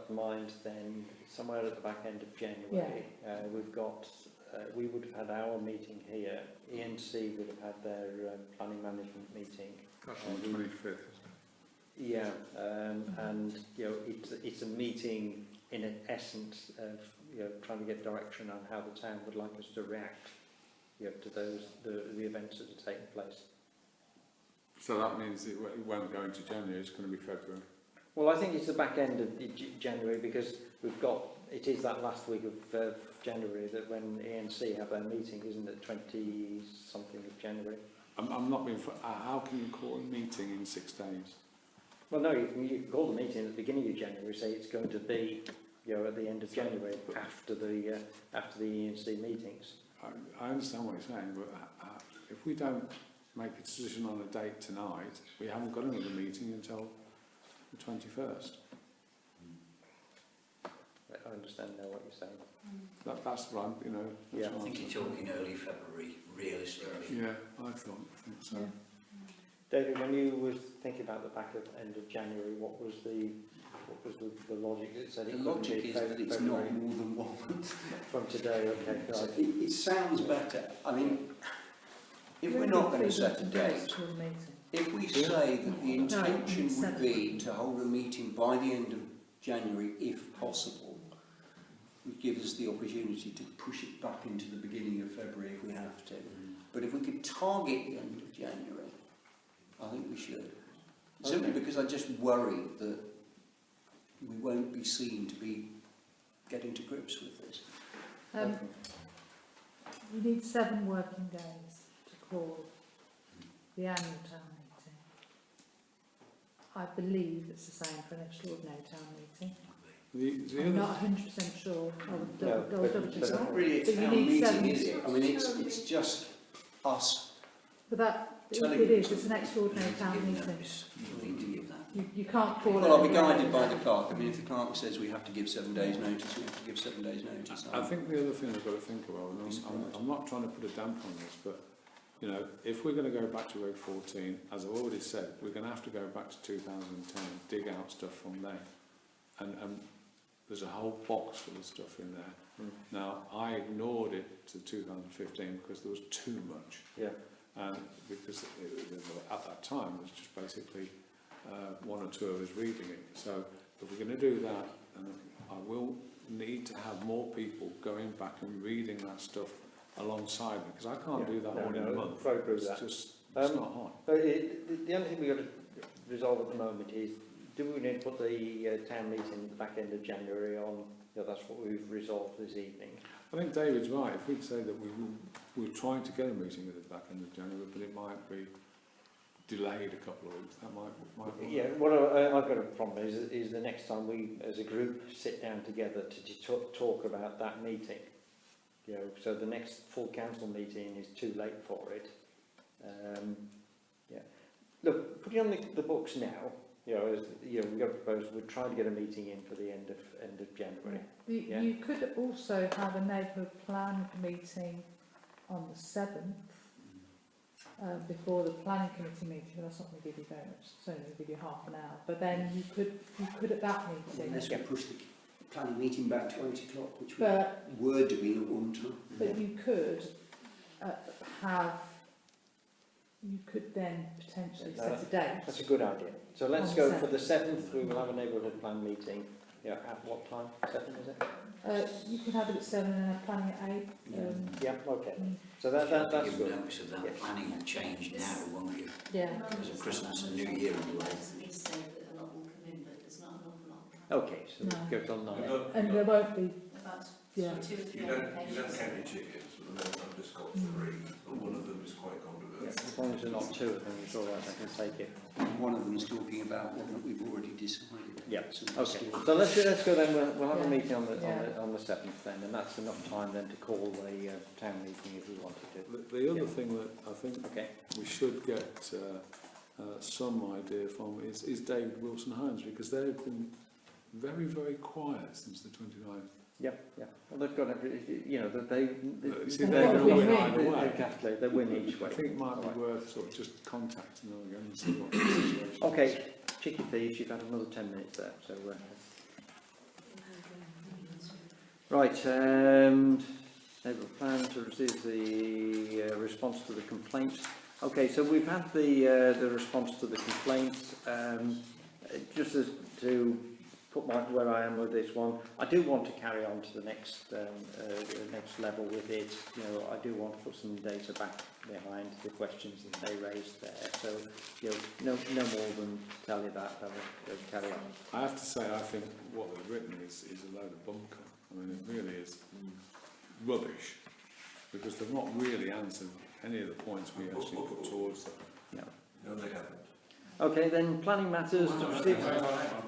mind, then somewhere at the back end of January, we've got, we would have had our meeting here, ENC would have had their planning management meeting. That's on the 25th, isn't it? Yeah, and you know, it's a meeting in essence of, you know, trying to get direction on how the town would like us to react, you know, to those the events that are taking place. So that means it won't go into January, it's going to be February. Well, I think it's the back end of January, because we've got, it is that last week of January that when ENC have their meeting, isn't it, 20-something of January? I'm not being, how can you call a meeting in 6 days? Well, no, you can call the meeting at the beginning of January, say it's going to be, you know, at the end of January, after the ENC meetings. I understand what you're saying, but if we don't make a decision on a date tonight, we haven't got another meeting until the 21st. I understand now what you're saying. That's right, you know. Yeah, I think you're talking early February, realistically. Yeah, I think so. Yeah. David, when you were thinking about the back end of January, what was the logic that said it The couldn't logic be is that it's February not more than 1 month. from today? Okay, So right. it sounds better. I mean, if we're not going to set a date, if we say that the intention would be to hold a meeting by the end of January, if possible, would give us the opportunity to push it back into the beginning of February if we have to. But if we could target the end of January, I think we should. Simply because I just worry that we won't be seen to be getting to grips with this. You need 7 working days to call the annual town meeting. I believe it's the same for an extraordinary town meeting. I'm not 100% sure. It's not really a But you town need meeting, 7 is it? I mean, it's just us. But that, Telling it you is, it's an extraordinary town Give meeting. notice. You need to give that. You can't call it. Well, I'll be guided by the clerk. I mean, if the clerk says we have to give 7 days notice, we have to give 7 days notice. I think the other thing we've got to think about, and I'm not trying to put a damper on this, but you know, if we're going to go back to Reg 14, as I've already said, we're going to have to go back to 2010, dig out stuff from there, and there's a whole box full of stuff in there. Now, I ignored it to 2015 because there was too much. Yeah. And because at that time it was just basically 1 or 2 of us reading it. So if we're going to do that, I will need to have more people going back and reading that stuff alongside me, because I can't do that all in a month. It's just it's not hard. The only thing we've got to resolve at the moment is, do we need to put the town meeting at the back end of January on? You know, that's what we've resolved this evening. I think David's right. If we'd say that we're trying to get a meeting at the back end of January, but it might be delayed a couple of weeks, that might be. Yeah, what I've got a problem is the next time we as a group sit down together to talk about that meeting, you know, so the next full council meeting is too late for it. Yeah, look, put it on the books now. You know, as you know, we've got to propose. We're trying to get a meeting in for the end of January. You could also have a neighbourhood plan meeting on the 7th. Before the planning committee meeting, but that's not going to give you very much, it's only going to give you half an hour. But then you could at that meeting. Unless we push the planning meeting back to 8 o'clock, which we were doing at one time. But you could you could then potentially set a date. That's a good idea. So let's go for the 7th. We will have a neighbourhood plan meeting, Yeah, at what time? 7, is it? You can have it at 7 and have planning at 8. Yeah, okay. mm, So that's Give good. notice of that planning will change now, won't you? yeah. Because of Christmas and New Year anyway. They say that a lot will come in, but there's not an awful lot. Okay, so No. it goes on You 9. don't, And there won't be, About yeah. 2 or 3 you don't applications. count your chickens, but the moment I've just got Mm. 3, and one of them is quite controversial. As long as there's not 2 of them, it's all right, I can take it. One of them's talking about one that we've already decided. Yeah, So okay. still- So let's go then, we'll have a Yeah. meeting on the, Yeah. on the 7th then, and that's enough time then to call the town meeting if we wanted to. The other Yeah. thing that I think Okay. we should get some idea from is David Wilson Homes, because they've been very, very quiet since the 29th. Yeah, yeah. Well, they've got every, you know, that they... See, they're they're gonna going to win win either way. Exactly, they win each I way. think it might be Right. worth sort of just contacting them again and see what the situation is. Okay, cheeky thieves, you've had another 10 minutes there, so... Right, they will plan to receive the response to the complaints. Okay, so we've had the response to the complaints. Just as to put where I am with this one, I do want to carry on to the next level with it. You know, I do want to put some data back behind the questions that they raised there. So, you know, no more than tell you that. They'll carry on. I have to say, I think what they've written is a load of bunker. I mean, it really is rubbish, because they've not really answered any of the points we actually put towards them. No, they haven't. Okay, then planning matters to receive...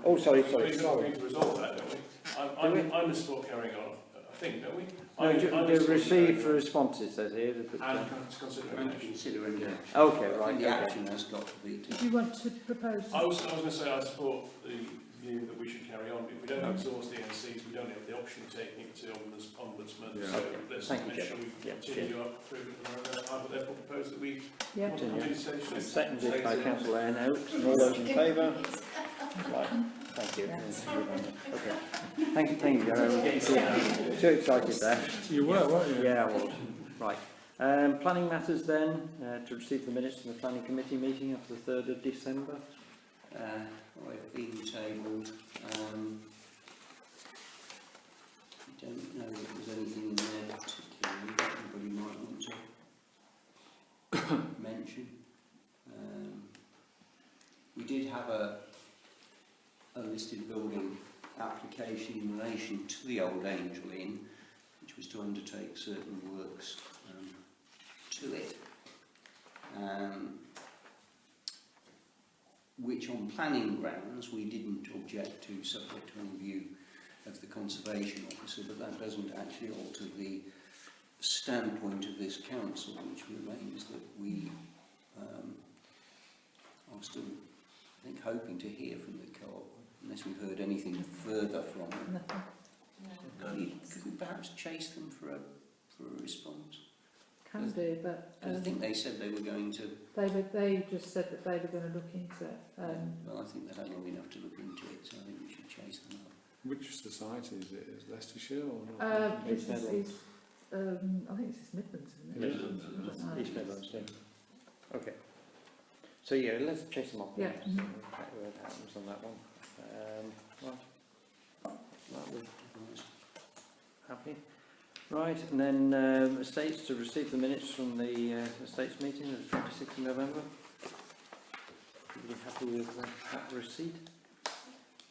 Oh, sorry. We need to resolve that, don't we? I'm a sport carrying on, I think, don't we? No, receive responses, says here. And consider And action. considering the action. Okay, I right, think the okay. action has got to be Did you want to propose? I was going to say I support the view that we should carry on. If we don't exhaust the NCs, we don't have the option of taking it to ombudsman. Yeah. So Okay. let's Thank you, make sure we Yeah, continue up through. I would therefore propose that we Yeah. Continue. continue. Seconded by Councillor Anne Oakes. All those in favour? Right, thank you. Yes. Okay. Thank you, Gary. We're getting too excited there. You were, weren't you? Yeah, I was. Right. Planning matters then, to receive the minutes from the planning committee meeting of the 3rd of December. I've been tabled. I don't know if there's anything in there particularly that anybody might want to mention. We did have a listed building application in relation to the old Angel Inn, which was to undertake certain works to it. Which on planning grounds we didn't object to, subject to any view of the conservation officer, but that doesn't actually alter the standpoint of this council, which remains that we are still, I think, hoping to hear from the co-op, unless we've heard anything further from them. Could we perhaps chase them for a response? Can do, but I think they said they were going to. they just said that they were going to look into it. Well, I think they've had long enough to look into it, so I think we should chase them up. Which society is it? Is it Leicestershire or not? This is, I think it's East Midlands, isn't it? Midlands. East Midlands, yeah. Okay. So yeah, let's chase them up. Yeah. So we'll check what happens on that one. Right. That was happy. Right, and then estates to receive the minutes from the estates meeting of the 26th of November. Are you happy with that receipt?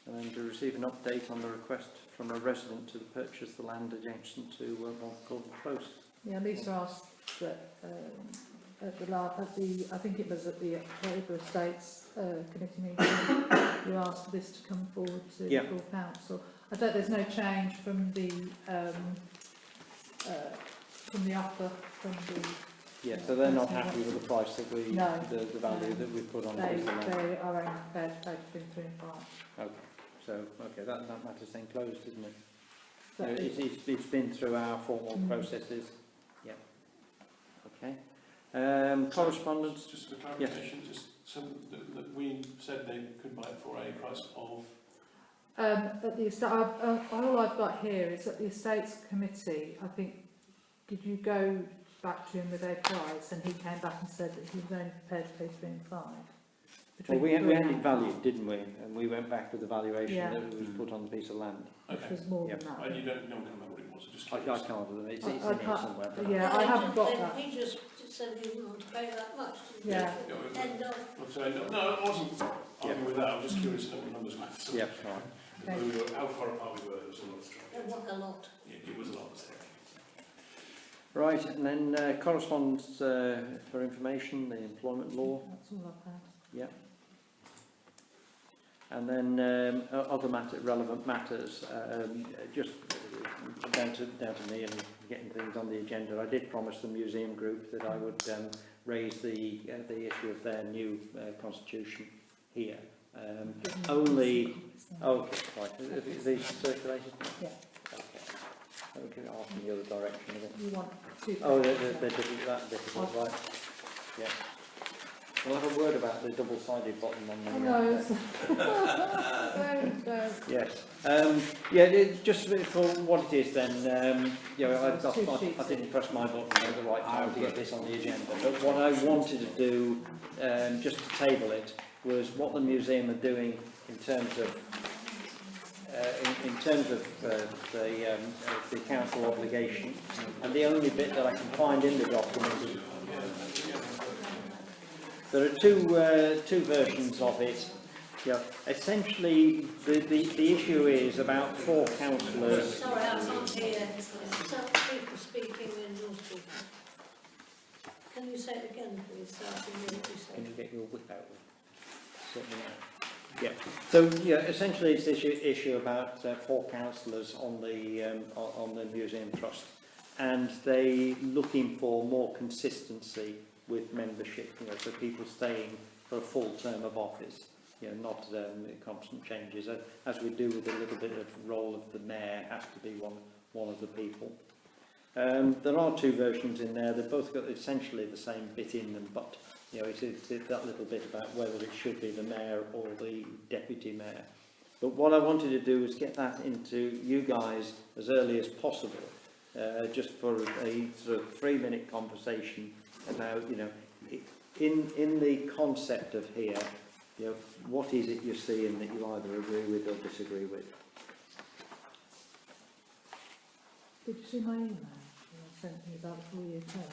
And then to receive an update on the request from a resident to purchase the land adjacent to Golden Close. Yeah, Lisa asked that I think it was at the October Estates committee meeting, you asked for this to come forward to the full council. I don't, there's no change from the offer from the. Yeah, so they're not happy with the price that we, No. the value that we put on They the land. are only prepared to pay between 3 and 5. Okay, so that matter's then closed, isn't it? But It's been through our formal processes. Yeah. Okay. Correspondence. Just for clarification, just some that we said they could buy it for a price of. At the estate, all I've got here is at the Estates Committee. I think, did you go back to him with a price, and he came back and said that he was only prepared to pay 3 and 5, Well, between we had 3 it and valued, 5, didn't we? And we went back with the valuation Yeah. that was put on the piece of land. which Okay. was more Yep. than that. And you don't remember what it was, so just I curious. can't, it's I in here can't- somewhere. But Yeah, I haven't got that. He just said he didn't want to pay that much. didn't he? Yeah. End of. I'm sorry, no, I wasn't arguing with that, I was just curious to know what the numbers were. So Yep, all right. Okay. we were, how far apart we were, there was a lot of It trouble. was a lot. It was a lot of trouble. Right, and then correspondence for information, the employment law. That's all I've had. And then other relevant matters, just down to me and getting things on the agenda. I did promise the museum group that I would raise the issue of their new constitution here. Only, okay, right, is these circulated? Yeah. Okay. Okay, off in the other direction of it. You want 2 Oh, pages, they're that difficult, right? Yeah. We'll have a word about the double-sided bottom on the... Don't. Yes. Just for what it is then, I didn't press my button at the right time to get this on the agenda. But what I wanted to do, just to table it, was what the museum are doing in terms of the council obligation. And the only bit that I can find in the document, there are two versions of it. Yeah, essentially, the issue is about 4 councillors. Sorry, I can't hear. Some people speaking in your speaking. Can you say it again, please, so I can hear what you say? Can you get your whip out? Certainly not. Yeah. So yeah, essentially, it's this issue about 4 councillors on the museum trust, and they looking for more consistency with membership. So people staying for a full term of office. Not constant changes, as we do with a little bit of role of the mayor, has to be one of the people. There are 2 versions in there. They've both got essentially the same bit in them, but it's that little bit about whether it should be the mayor or the deputy mayor. But what I wanted to do was get that into you guys as early as possible, just for a sort of 3-minute conversation about, in the concept of here, what is it you're seeing that you either agree with or disagree with? Did you see my email? I sent you about the 4-year term.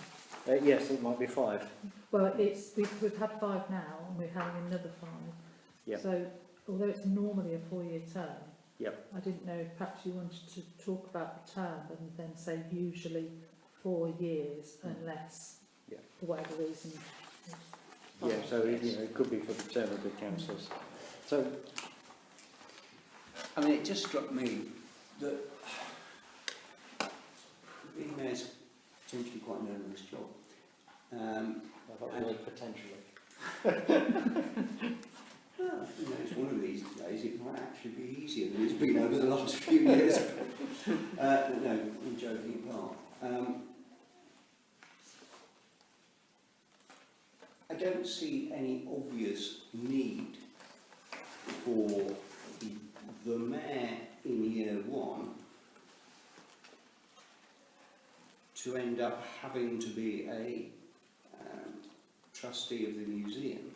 Yes, it might be 5. Well, we've had 5 now, and we're having another 5. Yep. So, although it's normally a 4-year term, Yep. I didn't know if perhaps you wanted to talk about the term and then say usually 4 years, unless, Yep. for whatever reason. Yeah, so it could be for the term of the councillors. So, I mean, it just struck me that being mayor's potentially quite an onerous job. potentially. Well, it's one of these days it might actually be easier than it's been over the last few years. No, I'm joking apart. I don't see any obvious need for the mayor in year 1 to end up having to be a trustee of the museum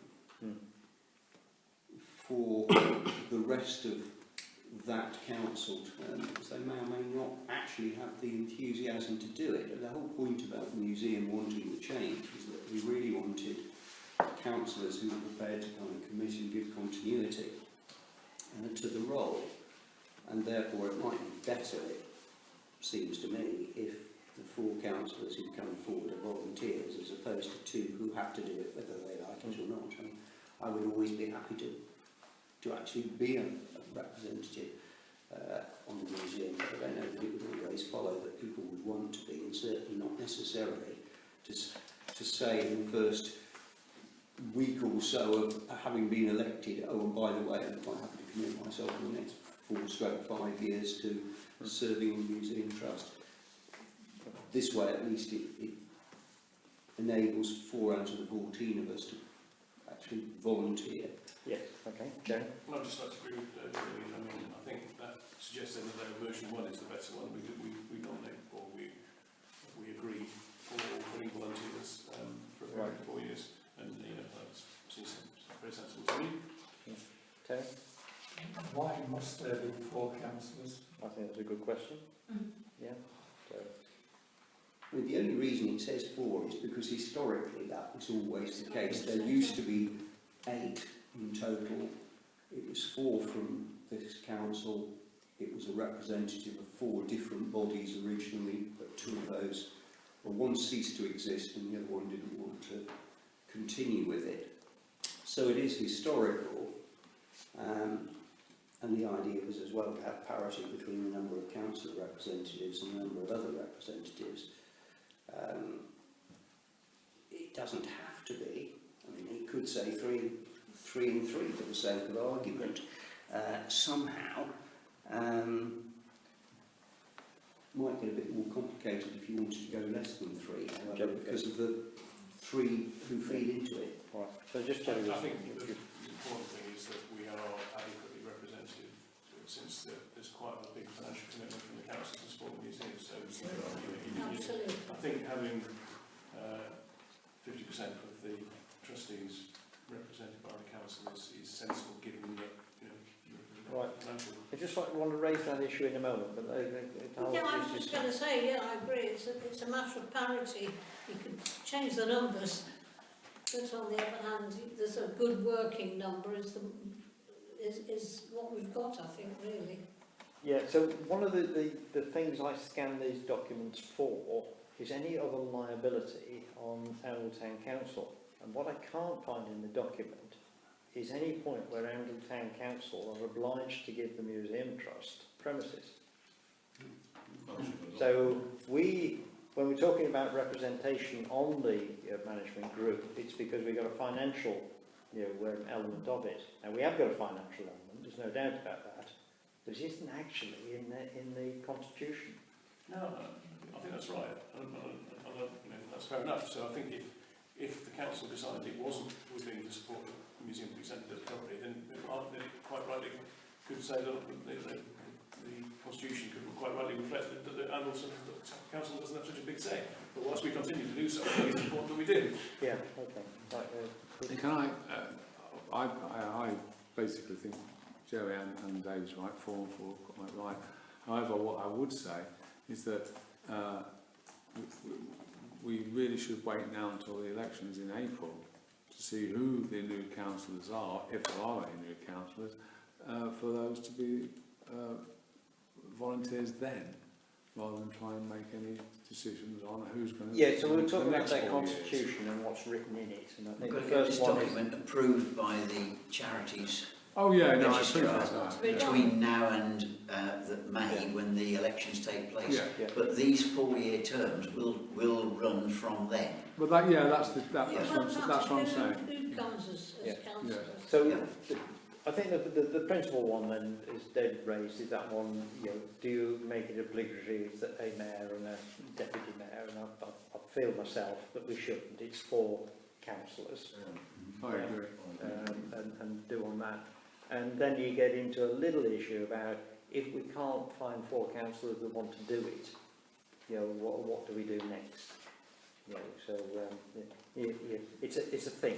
for the rest of that council term, because they may or may not actually have the enthusiasm to do it. And the whole point about the museum wanting the change is that we really wanted councillors who were prepared to come and commit and give continuity to the role, and therefore it might be better, it seems to me, if the 4 councillors who come forward are volunteers as opposed to 2 who have to do it whether they like it or not. And I would always be happy to actually be a representative on the museum, but I don't know that it would always follow that people would want to be, and certainly not necessarily to say in the first week or so of having been elected, oh, and by the way, I'm quite happy to commit myself for the next 4-5 years to serving in the Museum Trust. This way, at least, it enables 4 out of the 14 of us to actually volunteer. Yes, okay. Jerry? Well, I'd just like to agree with Louise. I mean, I think that suggests then that version 1 is the better one. We nominate, or we agree for putting volunteers for 4 years, and that seems very sensible to me. Terry? Why must there be 4 councillors? I think that's a good question. Yeah. So, Well, the only reason it says 4 is because historically that was always the case. There used to be 8 in total. It was 4 from this council. It was a representative of 4 different bodies originally, but 2 of those, well, one ceased to exist and the other one didn't want to continue with it. So it is historical, and the idea was as well to have parity between the number of council representatives and the number of other representatives. It doesn't have to be. I mean, it could say 3 and 3 for the sake of argument. Somehow, might get a bit more complicated if you wanted to go less than 3, however, because of the 3 who feed into it. right. So just Terry. I think the important thing is that we are adequately represented, since there's quite a big financial commitment from the council to support the museum. So Absolutely. I think having 50% of the trustees represented by the council is sensible, given that Right. I just want to raise that issue in a moment, but Yeah, I was just going to say, yeah, I agree. It's a matter of parity. You could change the numbers, but on the other hand, there's a good working number is what we've got, I think, really. Yeah, so one of the things I scan these documents for is any other liability on Arundel Town Council. And what I can't find in the document is any point where Arundel Town Council are obliged to give the Museum Trust premises. So when we're talking about representation on the management group, it's because we've got a financial element of it. And we have got a financial element, there's no doubt about that, but it isn't actually in the Constitution. No, I think that's right. That's fair enough. So I think if the council decided it wasn't willing to support the museum presented as property, then they quite rightly could say that the Constitution could quite rightly reflect that the Arundel Council doesn't have such a big say. But whilst we continue to do so, I think it's important that we do. Yeah, okay. Right, Can I basically think Jerry and David's right, 4 and 4 quite right. However, what I would say is that we really should wait now until the elections in April to see who the new councillors are, if there are any new councillors, for those to be volunteers then, rather than try and make any decisions on who's going to... Yeah, so we're talking about their constitution and what's written in it. And I think We've the got to get first this one document approved by the charities Oh yeah, no, I registrar appreciate that. between now and May, when the elections take place. Yeah. But these 4-year terms will run from then. But that's what I'm saying. Who comes as councillors? So I think the principal one then is David raised is that one, do you make it obligatory that a mayor and a deputy mayor, and I feel myself that we shouldn't. It's 4 councillors. I agree. And do on that. And then you get into a little issue about if we can't find 4 councillors that want to do it, what do we do next? So it's a thing.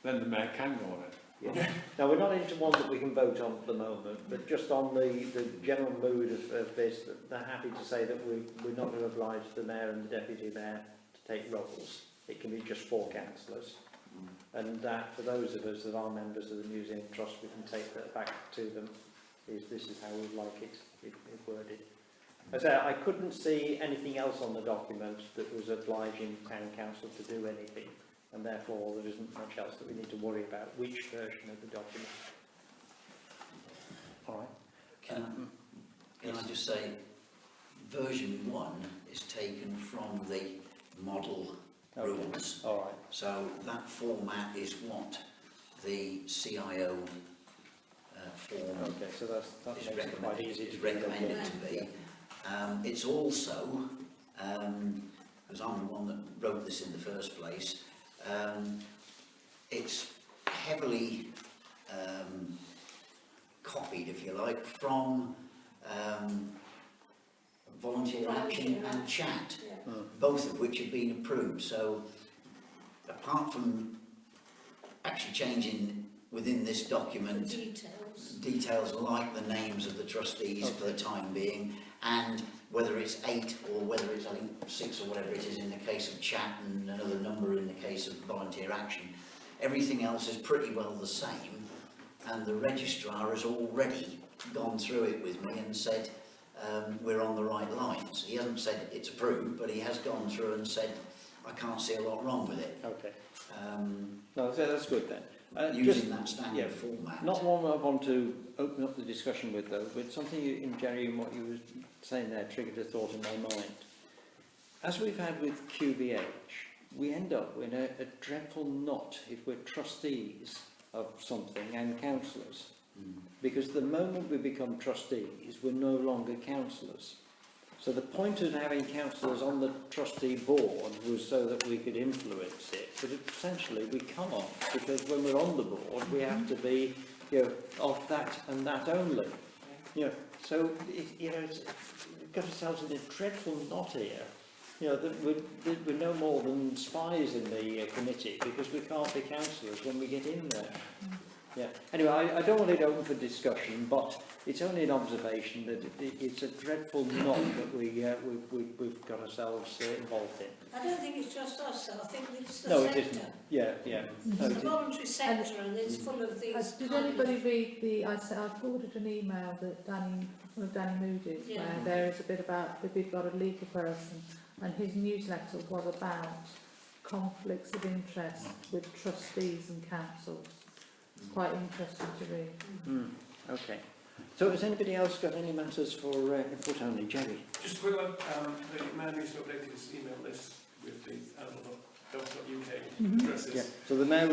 Then the mayor can go on it. Yeah. Now we're not into one that we can vote on at the moment, but just on the general mood of this, that they're happy to say that we're not going to oblige the mayor and the deputy mayor to take roles. It can be just 4 councillors. And that, for those of us that are members of the Museum Trust, we can take that back to them. This is how we'd like it worded. As I couldn't see anything else on the document that was obliging town council to do anything, and therefore there isn't much else that we need to worry about. Which version of the document? All right. Can I just say, version 1 is taken from the model rules. All right. So that format is what the CIO form Okay, so that makes it quite easy to recommended to be. It's also, because I'm the one that wrote this in the first place, it's heavily copied, if you like, from Volunteer Action and Chat, both of which have been approved. So apart from actually changing within this document Details. like the names of the trustees for the time being, and whether it's 8 or whether it's, I think, 6 or whatever it is in the case of chat and another number in the case of volunteer action. Everything else is pretty well the same, and the registrar has already gone through it with me and said we're on the right lines. He hasn't said it's approved, but he has gone through and said I can't see a lot wrong with it. Okay. No, that's good then. Using that standard format. Not one I want to open up the discussion with though, but something in Jerry and what you were saying there triggered a thought in my mind. As we've had with QVH, we end up in a dreadful knot if we're trustees of something and councillors. Because the moment we become trustees, we're no longer councillors. So the point of having councillors on the trustee board was so that we could influence it, but essentially we can't, because when we're on the board we have to be, of that and that only. So we've got ourselves in a dreadful knot here. That we're no more than spies in the committee because we can't be councillors when we get in there. Yeah. Anyway, I don't want it open for discussion, but it's only an observation that it's a dreadful knot that we've got ourselves involved in. I don't think it's just us, though. I think it's the No, sector. it isn't. Yeah. It's a voluntary sector, and it's full of these. Did anybody read I forwarded an email that Danny Moody's, where there is a bit about that we've got a legal person, and his newsletter was about conflicts of interest with trustees and councils. It's quite interesting to read. Okay. So has anybody else got any matters for input only? Jerry? Just a quick one. The man needs to update his email list with the animal.gov.uk addresses. Yeah. So the mayor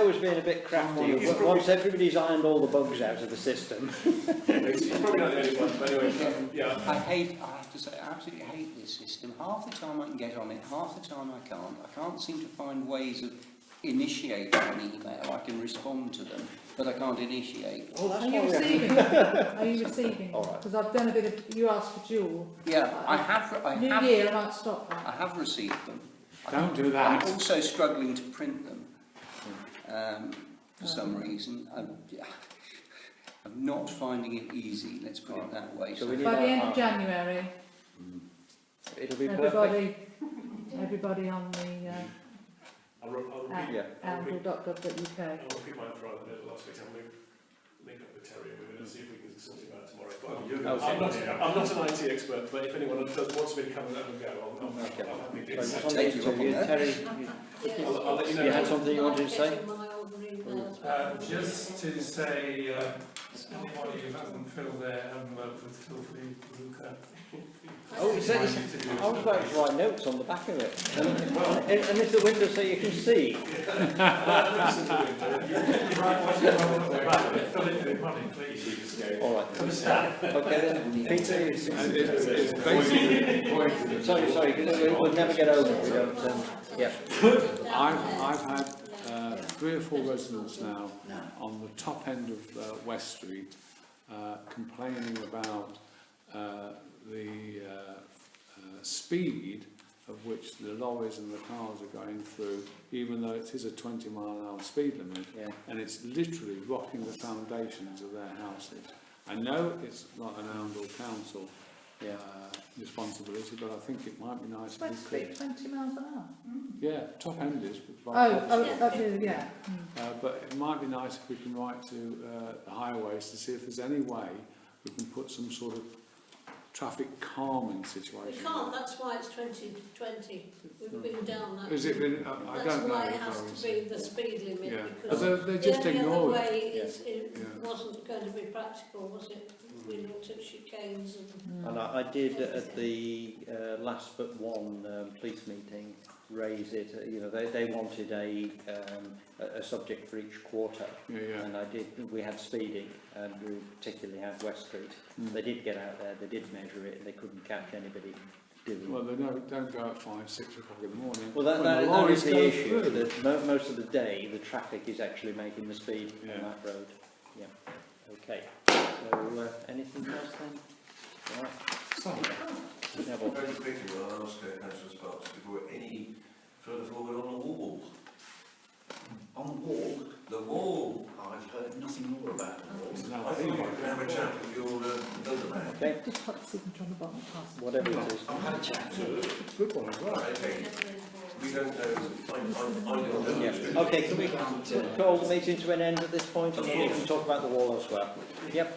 was being a bit crafty. Once everybody's ironed all the bugs out of the system. He's probably not the only one, but anyway, I have to say, I absolutely hate this system. Half the time I can get on it, half the time I can't. I can't seem to find ways of initiating an email. I can respond to them, but I can't initiate. Oh, that's Are you receiving? Are you receiving? Because I've done a bit of. You asked for dual. Yeah, I have. New year, I might stop that. I have received them. Don't do that. I'm also struggling to print them for some reason. I'm not finding it easy. Let's put it that way. So we need by the end of January, it'll be perfect. everybody on the. I'll repeat Amble.gov.uk. I'll repeat mine for the last week. I'll link up with Terry and we're going to see if we can sort it out tomorrow. But I'm not an IT expert, but if anyone wants me to come and let them go, I'll happily do so. Terry, I'll let you know. You had something you wanted to say? Just to say, anybody who hasn't filled their envelope with filthy Luca. Oh, I was about to write notes on the back of it. And it's the window so you can see. Fill it with money, please. All right. For the staff. Okay then. Peter, it's basically... sorry, because we'll never get over it. We don't, yeah. I've had 3 or 4 residents now on the top end of West Street complaining about the speed of which the lorries and the cars are going through, even though it is a 20-mile-an-hour speed limit, and it's literally rocking the foundations of their houses. I know it's not an Oundle Council responsibility, but I think it might be nice if we could. 20 miles an hour? Yeah, top end is. Yeah. But it might be nice if we can write to the highways to see if there's any way we can put some sort of traffic calming situation. We can't, that's why it's 2020. We've been down that. Has it been? I that's don't know. That's why it has to be the speed limit. Yeah. Because They just the only ignore other it. way it wasn't going to be practical, was it? We looked at chicanes and I did at the last but one police meeting raise it. They wanted a subject for each quarter, and I did. We had speeding, and we particularly had West Street. They did get out there, they did measure it, and they couldn't catch anybody doing it. Well, they don't go at 5, 6 o'clock in the morning. Well, that is the issue. That most of the day, the traffic is actually making the speed on that road. Yeah. Okay. So, anything else then? Right. Very quickly, I'll ask Councillor Sparks if there were any further forward on the wall. nothing more about the walls. No, I think you can have a chat with your builder man. Okay, Just put the signature on the bottom pass. whatever it is. I've had a chat. Good one as well. Right, okay. We don't know, I don't know. Yeah. Okay, can we call the meeting to an end at this point and then we can talk about the wall elsewhere? Yep.